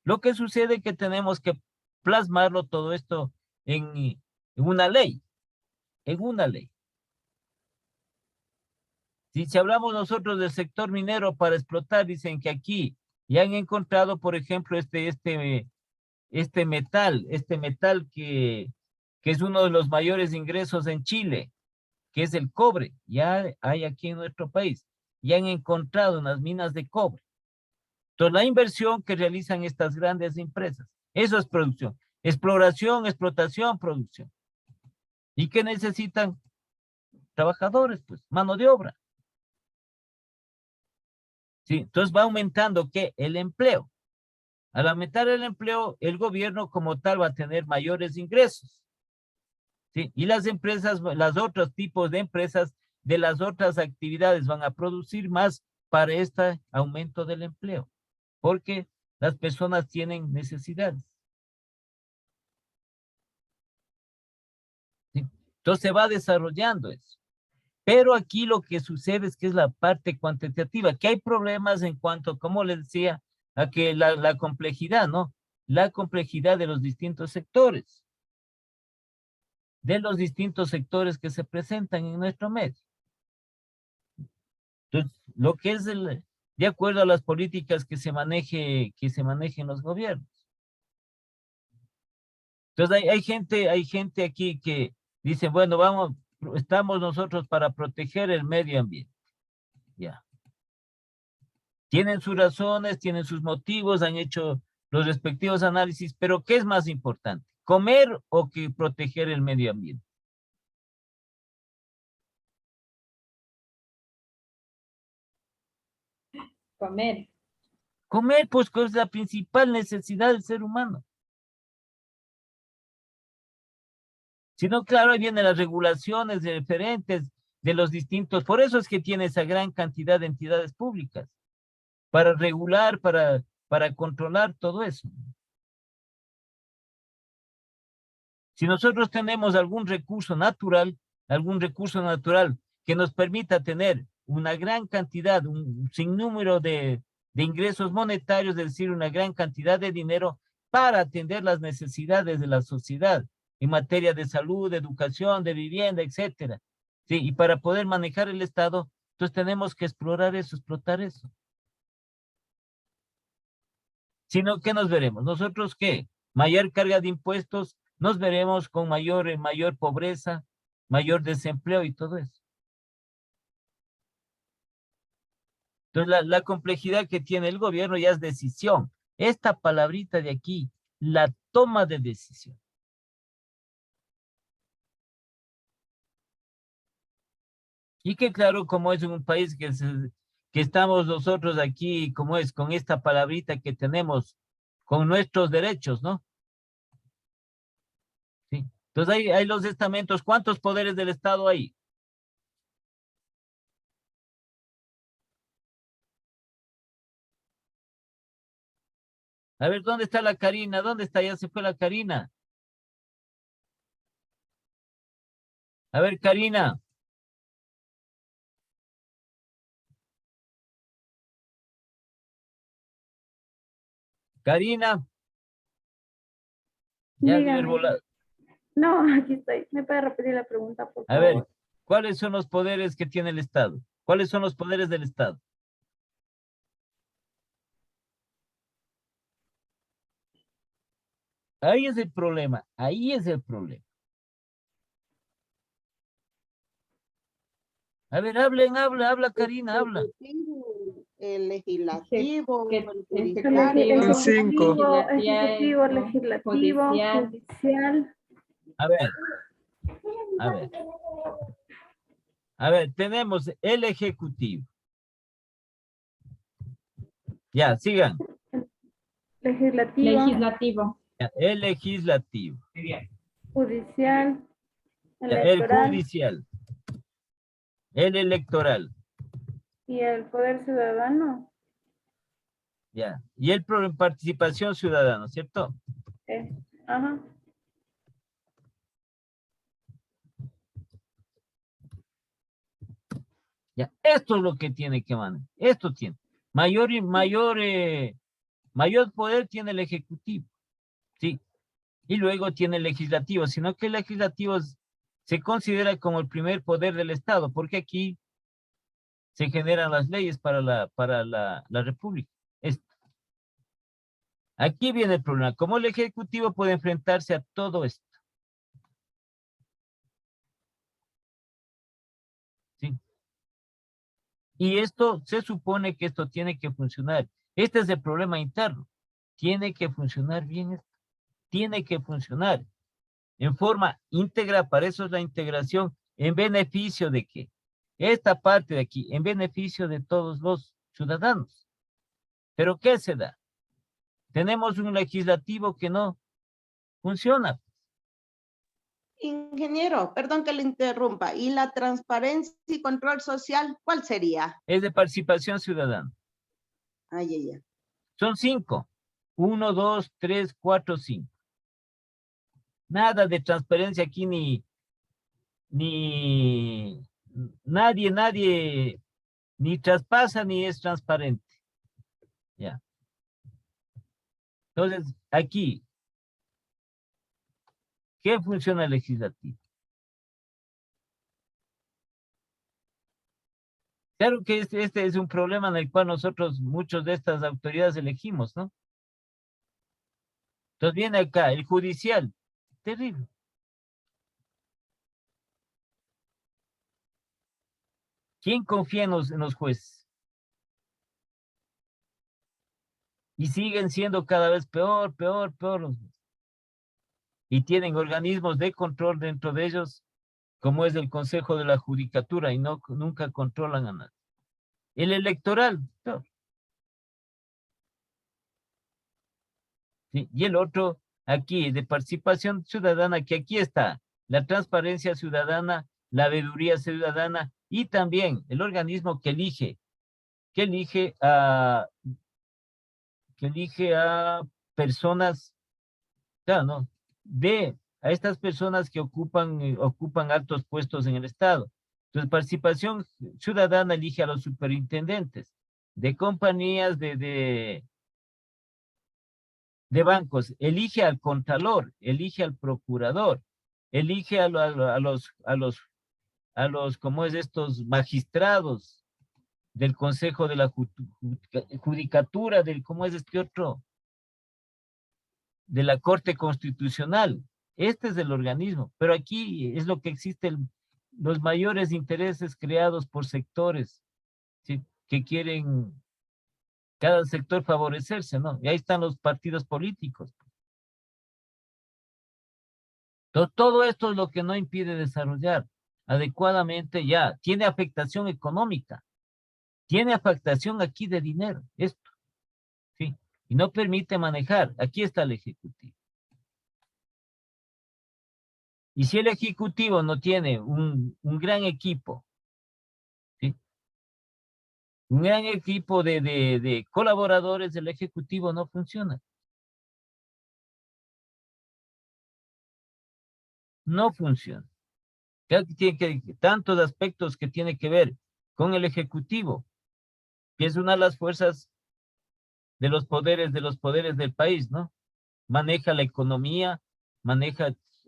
Lo que sucede es que tenemos que plasmarlo todo esto en una ley. En una ley. Si hablamos nosotros del sector minero para explotar, dicen que aquí ya han encontrado, por ejemplo, este metal que es uno de los mayores ingresos en Chile, que es el cobre. Ya hay aquí en nuestro país. Ya han encontrado unas minas de cobre. Entonces, la inversión que realizan estas grandes empresas, eso es producción. Exploración, explotación, producción. ¿Y qué necesitan? Trabajadores, pues, mano de obra. ¿Sí? Entonces va aumentando, ¿qué? El empleo. Al aumentar el empleo, el gobierno como tal va a tener mayores ingresos. ¿Sí? Y las empresas, los otros tipos de empresas de las otras actividades van a producir más para este aumento del empleo, porque las personas tienen necesidades. ¿Sí? Entonces se va desarrollando eso. Pero aquí lo que sucede es que es la parte cuantitativa, que hay problemas en cuanto, como les decía, a que la complejidad, ¿no? La complejidad de los distintos sectores. De los distintos sectores que se presentan en nuestro medio. Entonces, lo que es de acuerdo a las políticas que se manejen los gobiernos. Entonces, hay gente aquí que dice, bueno, estamos nosotros para proteger el medio ambiente. Ya. Tienen sus razones, tienen sus motivos, han hecho los respectivos análisis, pero ¿qué es más importante? ¿Comer o que proteger el medio ambiente? Comer. Comer, pues, que es la principal necesidad del ser humano. Sino, claro, ahí vienen las regulaciones de referentes de los distintos, por eso es que tiene esa gran cantidad de entidades públicas, para regular, para controlar todo eso. Si nosotros tenemos algún recurso natural que nos permita tener una gran cantidad, un sinnúmero de ingresos monetarios, es decir, una gran cantidad de dinero para atender las necesidades de la sociedad en materia de salud, de educación, de vivienda, etcétera. Sí, y para poder manejar el Estado, entonces tenemos que explorar eso, explotar eso. Sino, ¿qué nos veremos? ¿Nosotros qué? Mayor carga de impuestos, nos veremos con mayor pobreza, mayor desempleo y todo eso. Entonces, la complejidad que tiene el gobierno ya es decisión. Esta palabrita de aquí, la toma de decisión. Y que claro, como es un país que estamos nosotros aquí, como es, con esta palabrita que tenemos, con nuestros derechos, ¿no? Sí. Entonces hay los estamentos. ¿Cuántos poderes del Estado hay? A ver, ¿dónde está la Karina? ¿Dónde está? Ya se fue la Karina. A ver, Karina. Karina. Ya Dígame. haber volado. No, aquí estoy. ¿Me puede repetir la pregunta, por A favor? ver, ¿cuáles son los poderes que tiene el Estado? ¿Cuáles son los poderes del Estado? Ahí es el problema, ahí es el problema. A ver, habla, Karina, habla. El legislativo, Que- el El judicial. Son cinco. ejecutivo, legislativo, judicial. A ver, a ver. A ver, tenemos el Ejecutivo. Ya, sigan. Legislativo, Legislativo. Ya, el Legislativo. judicial, Ya, el electoral Judicial. El Electoral. y el poder ciudadano. Ya. Y el Participación Ciudadana, ¿cierto? Ajá. Ya. Esto es lo que tiene que manejar. Esto tiene. Mayor poder tiene el Ejecutivo. Sí. Y luego tiene el Legislativo, sino que el Legislativo se considera como el primer poder del Estado, porque aquí se generan las leyes para la República. Aquí viene el problema. ¿Cómo el Ejecutivo puede enfrentarse a todo esto? ¿Sí? Y esto, se supone que esto tiene que funcionar. Este es el problema interno. Tiene que funcionar bien esto. Tiene que funcionar en forma íntegra. Para eso es la integración. ¿En beneficio de qué? Esta parte de aquí, en beneficio de todos los ciudadanos. ¿Pero qué se da? Tenemos un legislativo que no funciona. Ingeniero, perdón que le interrumpa. ¿Y la transparencia y control social, cuál sería? Es de participación ciudadana. Ay, ay, ay. Son 5. 1, 2, 3, 4, 5. Nada de transparencia aquí nadie ni traspasa ni es transparente. Ya. Entonces, aquí, ¿qué funciona el legislativo? Claro que este es un problema en el cual nosotros, muchos de estas autoridades elegimos, ¿no? Entonces viene acá, el judicial, terrible. ¿Quién confía en los jueces? Y siguen siendo cada vez peor los jueces. Y tienen organismos de control dentro de ellos, como es el Consejo de la Judicatura, y nunca controlan a nadie. El electoral, peor. Sí, y el otro, aquí, de participación ciudadana, que aquí está, la transparencia ciudadana, la veeduría ciudadana y también el organismo que elige a personas, claro, ¿no? A estas personas que ocupan altos puestos en el Estado. Entonces, participación ciudadana elige a los superintendentes de compañías, de bancos, elige al contralor, elige al procurador, elige a los, ¿cómo es estos magistrados del Consejo de la Judicatura, ¿cómo es este otro? De la Corte Constitucional. Este es el organismo, pero aquí es lo que existe, los mayores intereses creados por sectores, ¿sí? Que quieren cada sector favorecerse, ¿no? Y ahí están los partidos políticos. Todo esto es lo que no impide desarrollar adecuadamente ya. Tiene afectación económica, tiene afectación aquí de dinero, esto, ¿sí? Y no permite manejar. Aquí está el Ejecutivo. Y si el Ejecutivo no tiene un gran equipo, ¿sí? Un gran equipo de colaboradores, el Ejecutivo no funciona. No funciona. Creo que tiene tantos aspectos que tiene que ver con el Ejecutivo, que es una de las fuerzas de los poderes del país, ¿no? Maneja la economía,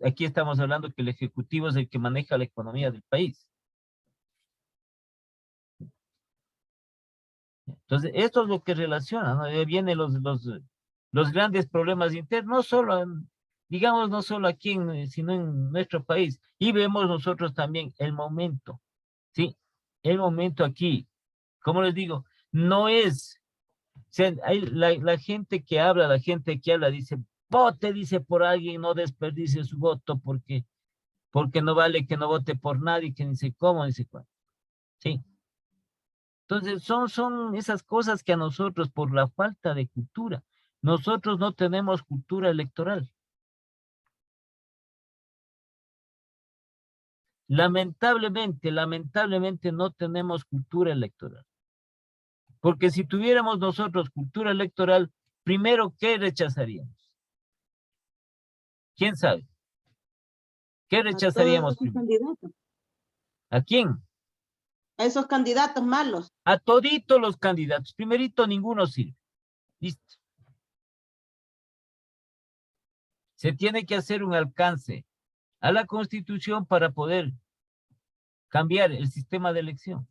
aquí estamos hablando que el Ejecutivo es el que maneja la economía del país. Entonces, esto es lo que relaciona, ¿no? Vienen los grandes problemas internos, no solo, digamos, no solo aquí, sino en nuestro país. Y vemos nosotros también el momento, ¿sí? El momento aquí, como les digo, no es, o sea, hay la gente que habla, dice, vote, dice por alguien, no desperdicie su voto porque no vale que no vote por nadie, que ni sé cómo, ni sé cuándo, ¿sí? Entonces, son esas cosas que a nosotros, por la falta de cultura, nosotros no tenemos cultura electoral. Lamentablemente no tenemos cultura electoral. Porque si tuviéramos nosotros cultura electoral, primero, ¿qué rechazaríamos? ¿Quién sabe? ¿Qué rechazaríamos A todos esos primero? candidatos, ¿A quién? a esos candidatos malos. A toditos los candidatos. Primerito, ninguno sirve. Listo. Se tiene que hacer un alcance a la Constitución para poder cambiar el sistema de elección.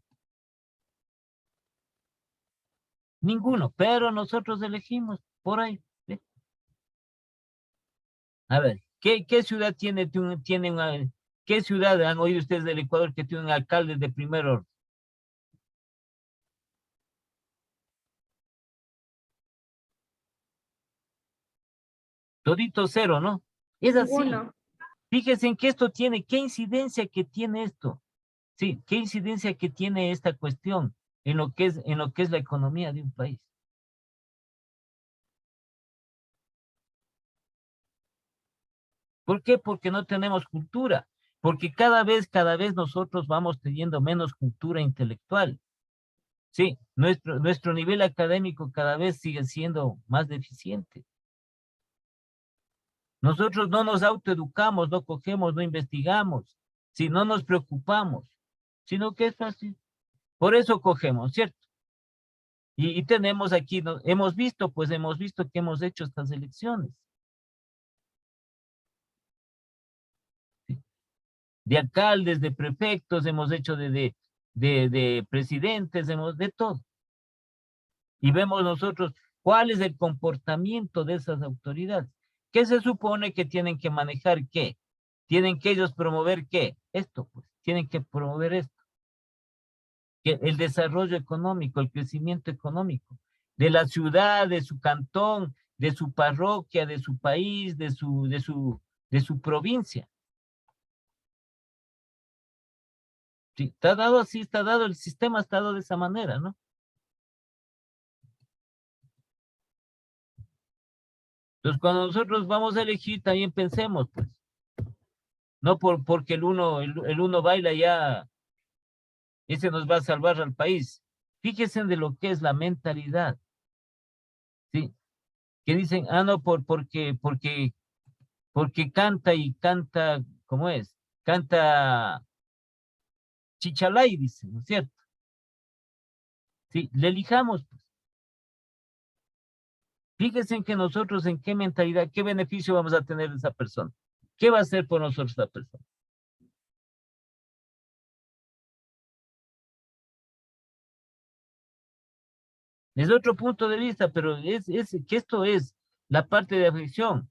Ninguno, pero nosotros elegimos por ahí. ¿Sí? A ver, ¿qué ciudad qué ciudad han oído ustedes del Ecuador que tiene un alcalde de primer orden? Todito cero, ¿no? Es así. Ninguno. Fíjense en que esto tiene, qué incidencia que tiene esto. Sí, qué incidencia que tiene esta cuestión en lo que es la economía de un país. ¿Por qué? Porque no tenemos cultura. Porque cada vez nosotros vamos teniendo menos cultura intelectual. Sí, nuestro nivel académico cada vez sigue siendo más deficiente. Nosotros no nos autoeducamos, no cogemos, no investigamos, si no nos preocupamos, sino que es fácil. Por eso cogemos, ¿cierto? Y tenemos aquí, hemos visto que hemos hecho estas elecciones. ¿Sí? De alcaldes, de prefectos, hemos hecho de presidentes, de todo. Y vemos nosotros cuál es el comportamiento de esas autoridades. ¿Qué se supone que tienen que manejar qué? ¿Tienen que ellos promover qué? Esto, pues, tienen que promover esto. Que el desarrollo económico, el crecimiento económico de la ciudad, de su cantón, de su parroquia, de su país, de su provincia. Sí, está dado así, está dado, el sistema está dado de esa manera, ¿no? Entonces, cuando nosotros vamos a elegir, también pensemos, pues, No porque el uno baila ya, ese nos va a salvar al país. Fíjense de lo que es la mentalidad. ¿Sí? Que dicen, no, porque canta y canta, ¿cómo es? Canta Chichalay, dicen, ¿no es cierto? Sí, le elijamos, pues. Fíjense en que nosotros, en qué mentalidad, qué beneficio vamos a tener de esa persona. ¿Qué va a hacer por nosotros esa persona? Es otro punto de vista, pero es que esto es la parte de afección,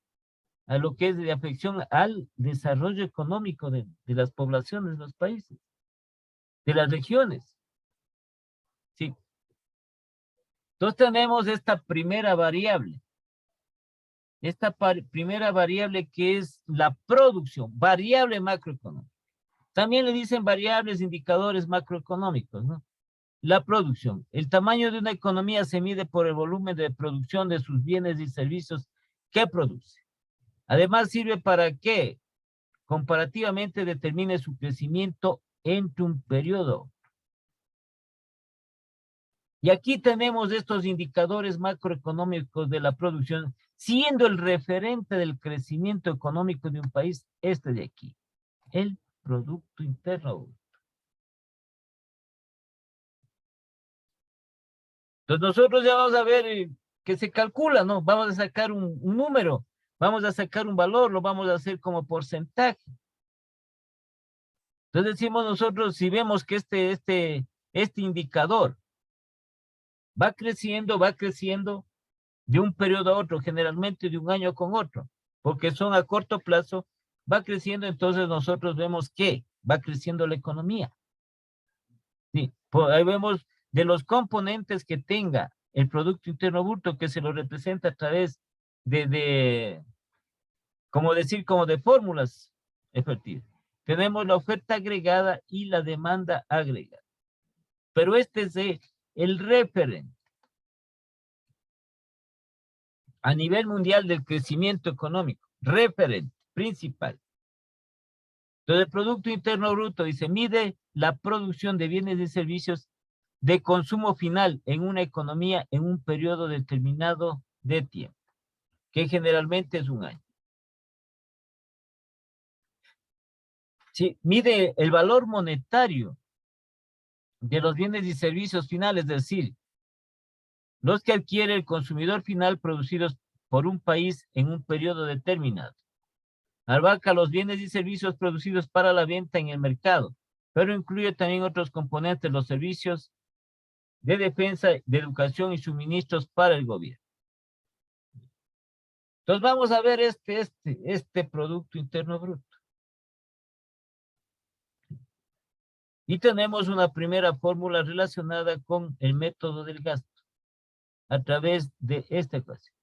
a lo que es de afección al desarrollo económico de las poblaciones de los países, de las regiones. Sí. Entonces tenemos esta primera variable. Primera variable que es la producción, variable macroeconómica. También le dicen variables indicadores macroeconómicos, ¿no? La producción. El tamaño de una economía se mide por el volumen de producción de sus bienes y servicios que produce. Además sirve para que comparativamente determine su crecimiento entre un periodo. Y aquí tenemos estos indicadores macroeconómicos de la producción, siendo el referente del crecimiento económico de un país este de aquí, el Producto Interno Bruto. Entonces nosotros ya vamos a ver que se calcula, ¿no? Vamos a sacar un número, vamos a sacar un valor, lo vamos a hacer como porcentaje. Entonces decimos nosotros, si vemos que este indicador va creciendo de un periodo a otro, generalmente de un año con otro, porque son a corto plazo, va creciendo, entonces nosotros vemos que va creciendo la economía. Sí, ahí vemos de los componentes que tenga el Producto Interno Bruto, que se lo representa a través como de fórmulas efectivas. Tenemos la oferta agregada y la demanda agregada. Pero este es el referente a nivel mundial del crecimiento económico, referente principal. Entonces, el Producto Interno Bruto dice, mide la producción de bienes y servicios de consumo final en una economía en un periodo determinado de tiempo, que generalmente es un año. Sí, mide el valor monetario de los bienes y servicios finales, es decir, los que adquiere el consumidor final producidos por un país en un periodo determinado. Abarca los bienes y servicios producidos para la venta en el mercado, pero incluye también otros componentes, los servicios de defensa, de educación y suministros para el gobierno. Entonces vamos a ver este Producto Interno Bruto. Y tenemos una primera fórmula relacionada con el método del gasto a través de esta ecuación.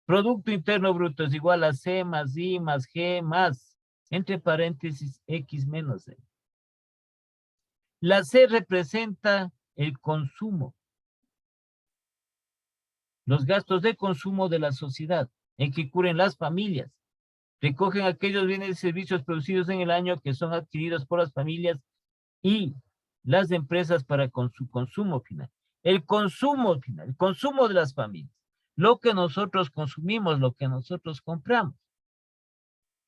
Producto Interno Bruto es igual a C más I más G más, entre paréntesis, X menos E. La C representa el consumo, los gastos de consumo de la sociedad, en que incurren las familias. Recogen aquellos bienes y servicios producidos en el año que son adquiridos por las familias y las empresas para su consumo final. El consumo final, el consumo de las familias. Lo que nosotros consumimos, lo que nosotros compramos.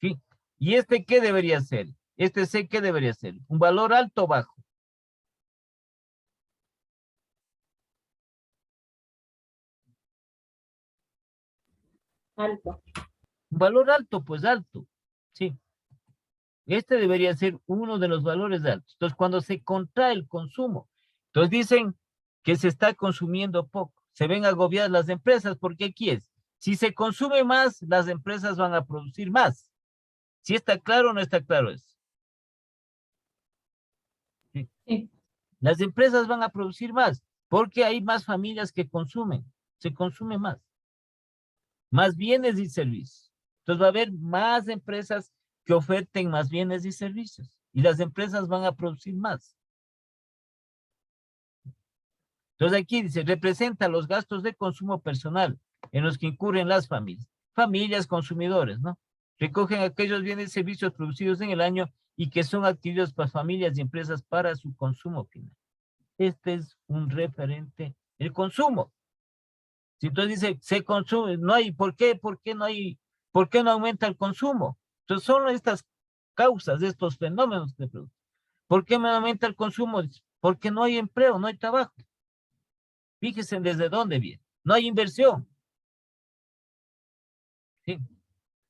¿Sí? ¿Y qué debería ser? C, ¿qué debería ser? ¿Un valor alto o bajo? Alto. Un valor alto, pues alto. Sí. Debería ser uno de los valores altos. Entonces, cuando se contrae el consumo, entonces dicen que se está consumiendo poco. Se ven agobiadas las empresas, porque aquí si se consume más, las empresas van a producir más. ¿Sí está claro o no está claro eso? Sí. Sí. Las empresas van a producir más, porque hay más familias que consumen. Se consume más. Más bienes y servicios. Entonces va a haber más empresas que oferten más bienes y servicios. Y las empresas van a producir más. Entonces aquí dice, representa los gastos de consumo personal en los que incurren las familias. Familias consumidores, ¿no? recogen aquellos bienes y servicios producidos en el año y que son adquiridos por familias y empresas para su consumo final. Este es un referente, el consumo. Si entonces dice, se consume, no hay, ¿por qué no aumenta el consumo? Entonces son estas causas de estos fenómenos que producen. ¿Por qué no aumenta el consumo? Porque no hay empleo, no hay trabajo. Fíjense desde dónde viene. No hay inversión. ¿Sí?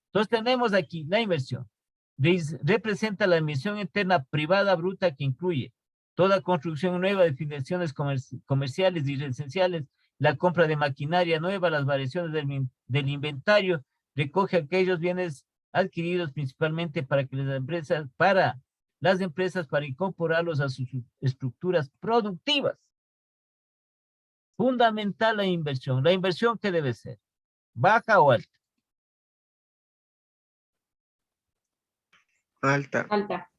Entonces tenemos aquí la inversión. Representa la emisión interna privada bruta que incluye toda construcción nueva, definiciones comerciales y residenciales, la compra de maquinaria nueva, las variaciones del inventario, recoge aquellos bienes adquiridos principalmente para las empresas para incorporarlos a sus estructuras productivas. Fundamental la inversión. ¿La inversión qué debe ser? ¿Baja o alta? Alta. Alta.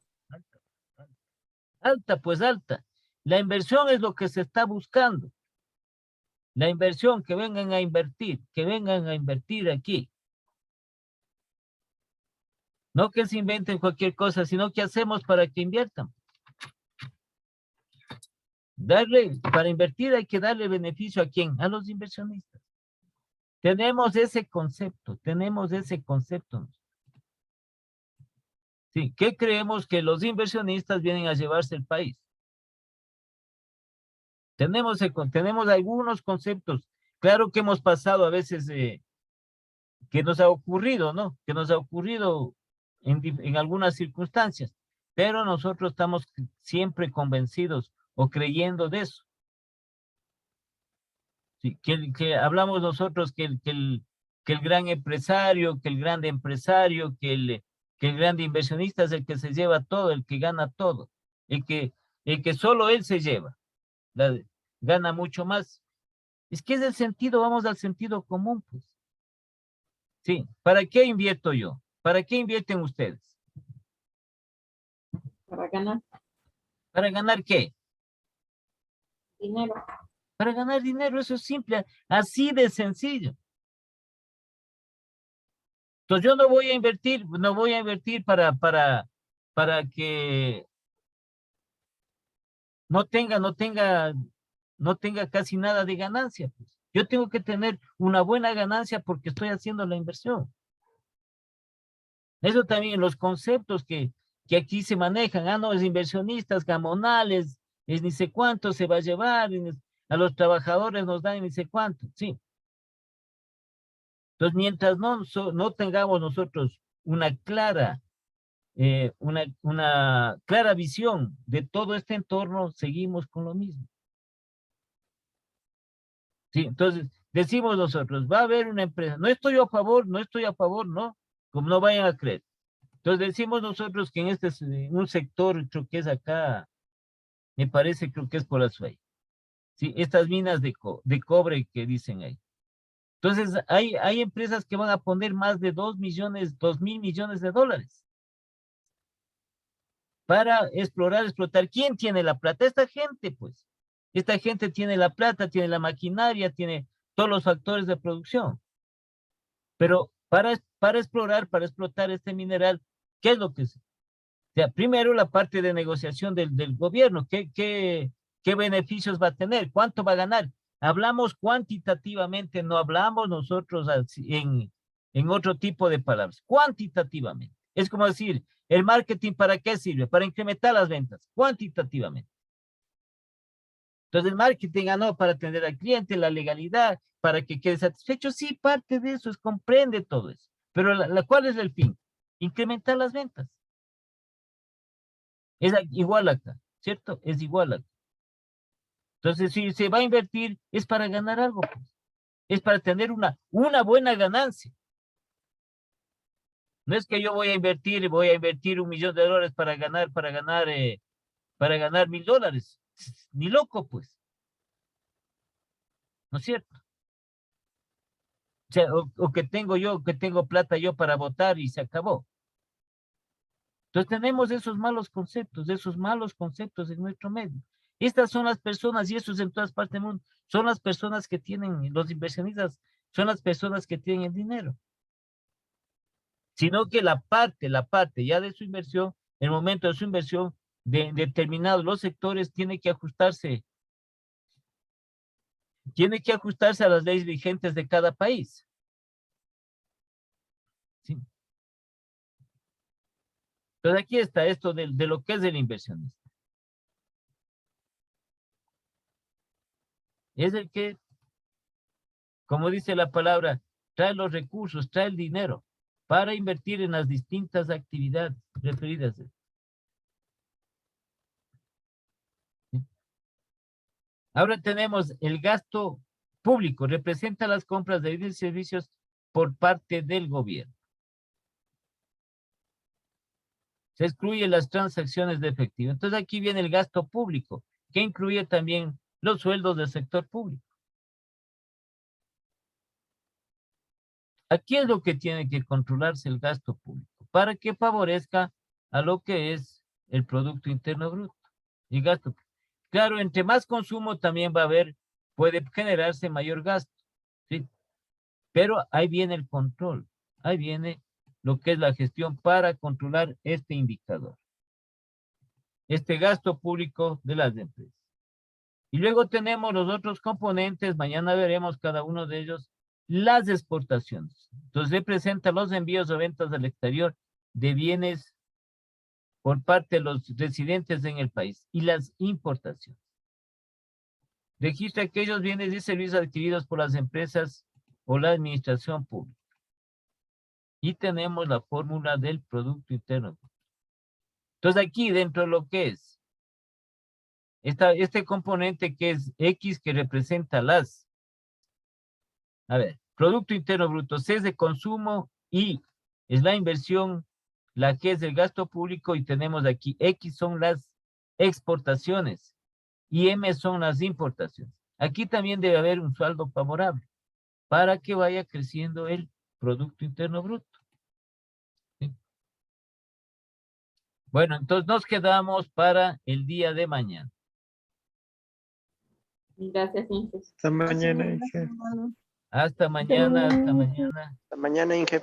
Alta, pues alta. La inversión es lo que se está buscando. La inversión, que vengan a invertir aquí. No que se inventen cualquier cosa, sino que hacemos para que inviertan. Para invertir hay que darle beneficio ¿a quién? A los inversionistas. Tenemos ese concepto. Sí, ¿qué creemos? Que los inversionistas vienen a llevarse el país. Tenemos algunos conceptos. Claro que hemos pasado a veces que nos ha ocurrido, ¿no? Que nos ha ocurrido en algunas circunstancias, pero nosotros estamos siempre convencidos o creyendo de eso. Sí, que hablamos nosotros que el gran empresario, que el grande empresario, que el grande inversionista es el que se lleva todo, el que gana todo, el que solo él se lleva, gana mucho más. Es que es el sentido, vamos al sentido común, pues. Sí, ¿para qué invierto yo? ¿Para qué invierten ustedes? Para ganar ¿Para ganar qué? dinero. Para ganar dinero, eso es simple, así de sencillo. Entonces yo no voy a invertir para que no tenga casi nada de ganancia, pues. Yo tengo que tener una buena ganancia porque estoy haciendo la inversión. Eso también, los conceptos que aquí se manejan, los inversionistas, gamonales, es ni sé cuánto se va a llevar, a los trabajadores nos dan ni sé cuánto, sí. Entonces, mientras no tengamos nosotros una clara visión de todo este entorno, seguimos con lo mismo. Sí, entonces, decimos nosotros, va a haber una empresa, no estoy a favor, no, como no vayan a creer. Entonces decimos nosotros que en un sector, creo que es acá, me parece, creo que es por Azuay, ¿sí? Estas minas de cobre que dicen ahí. Entonces hay empresas que van a poner más de 2.000 millones de dólares para explotar. ¿Quién tiene la plata? Esta gente, pues. Esta gente tiene la plata, tiene la maquinaria, tiene todos los factores de producción. Pero para explotar este mineral, ¿qué es lo que es? O sea, primero la parte de negociación del gobierno, ¿qué beneficios va a tener? ¿Cuánto va a ganar? Hablamos cuantitativamente, no hablamos nosotros en otro tipo de palabras, cuantitativamente. Es como decir, ¿el marketing para qué sirve? Para incrementar las ventas, cuantitativamente. Entonces el marketing ganó para atender al cliente, la legalidad, para que quede satisfecho. Sí, parte de eso, comprende todo eso. Pero ¿cuál es el fin? Incrementar las ventas. Es igual acá, ¿cierto? Es igual acá. Entonces, si se va a invertir, es para ganar algo, pues. Es para tener una buena ganancia. No es que yo voy a invertir $1 millón para ganar $1,000. Ni loco, pues. ¿No es cierto? O sea, que tengo plata yo para votar y se acabó. Entonces tenemos esos malos conceptos en nuestro medio. Estas son las personas, y eso es en todas partes del mundo, son las personas que tienen, los inversionistas, son las personas que tienen el dinero. sino que la parte ya de su inversión, el momento de su inversión de determinados los sectores tiene que ajustarse a las leyes vigentes de cada país. ¿Sí? Entonces aquí está esto de lo que es el inversionista. Es el que, como dice la palabra, trae los recursos, trae el dinero para invertir en las distintas actividades referidas. Ahora tenemos el gasto público, representa las compras de bienes y servicios por parte del gobierno. Se excluye las transacciones de efectivo. Entonces aquí viene el gasto público, que incluye también los sueldos del sector público. Aquí es lo que tiene que controlarse el gasto público, para que favorezca a lo que es el Producto Interno Bruto. Y gasto. Claro, entre más consumo también va a haber, puede generarse mayor gasto, ¿sí? Pero ahí viene el control, ahí viene lo que es la gestión para controlar este indicador, este gasto público de las empresas. Y luego tenemos los otros componentes, mañana veremos cada uno de ellos, las exportaciones. Entonces representa los envíos o ventas al exterior de bienes por parte de los residentes en el país y las importaciones. Registra aquellos bienes y servicios adquiridos por las empresas o la administración pública. Y tenemos la fórmula del Producto Interno. Entonces aquí dentro de lo que es este componente que es X, que representa las, Producto Interno Bruto, C es de consumo, Y es la inversión, la G es el gasto público, y tenemos aquí X son las exportaciones y M son las importaciones. Aquí también debe haber un saldo favorable para que vaya creciendo el Producto Interno Bruto. ¿Sí? Bueno, entonces nos quedamos para el día de mañana. Gracias, Inges. Hasta mañana, Inge. Hasta mañana, hasta mañana. Hasta mañana, Inge.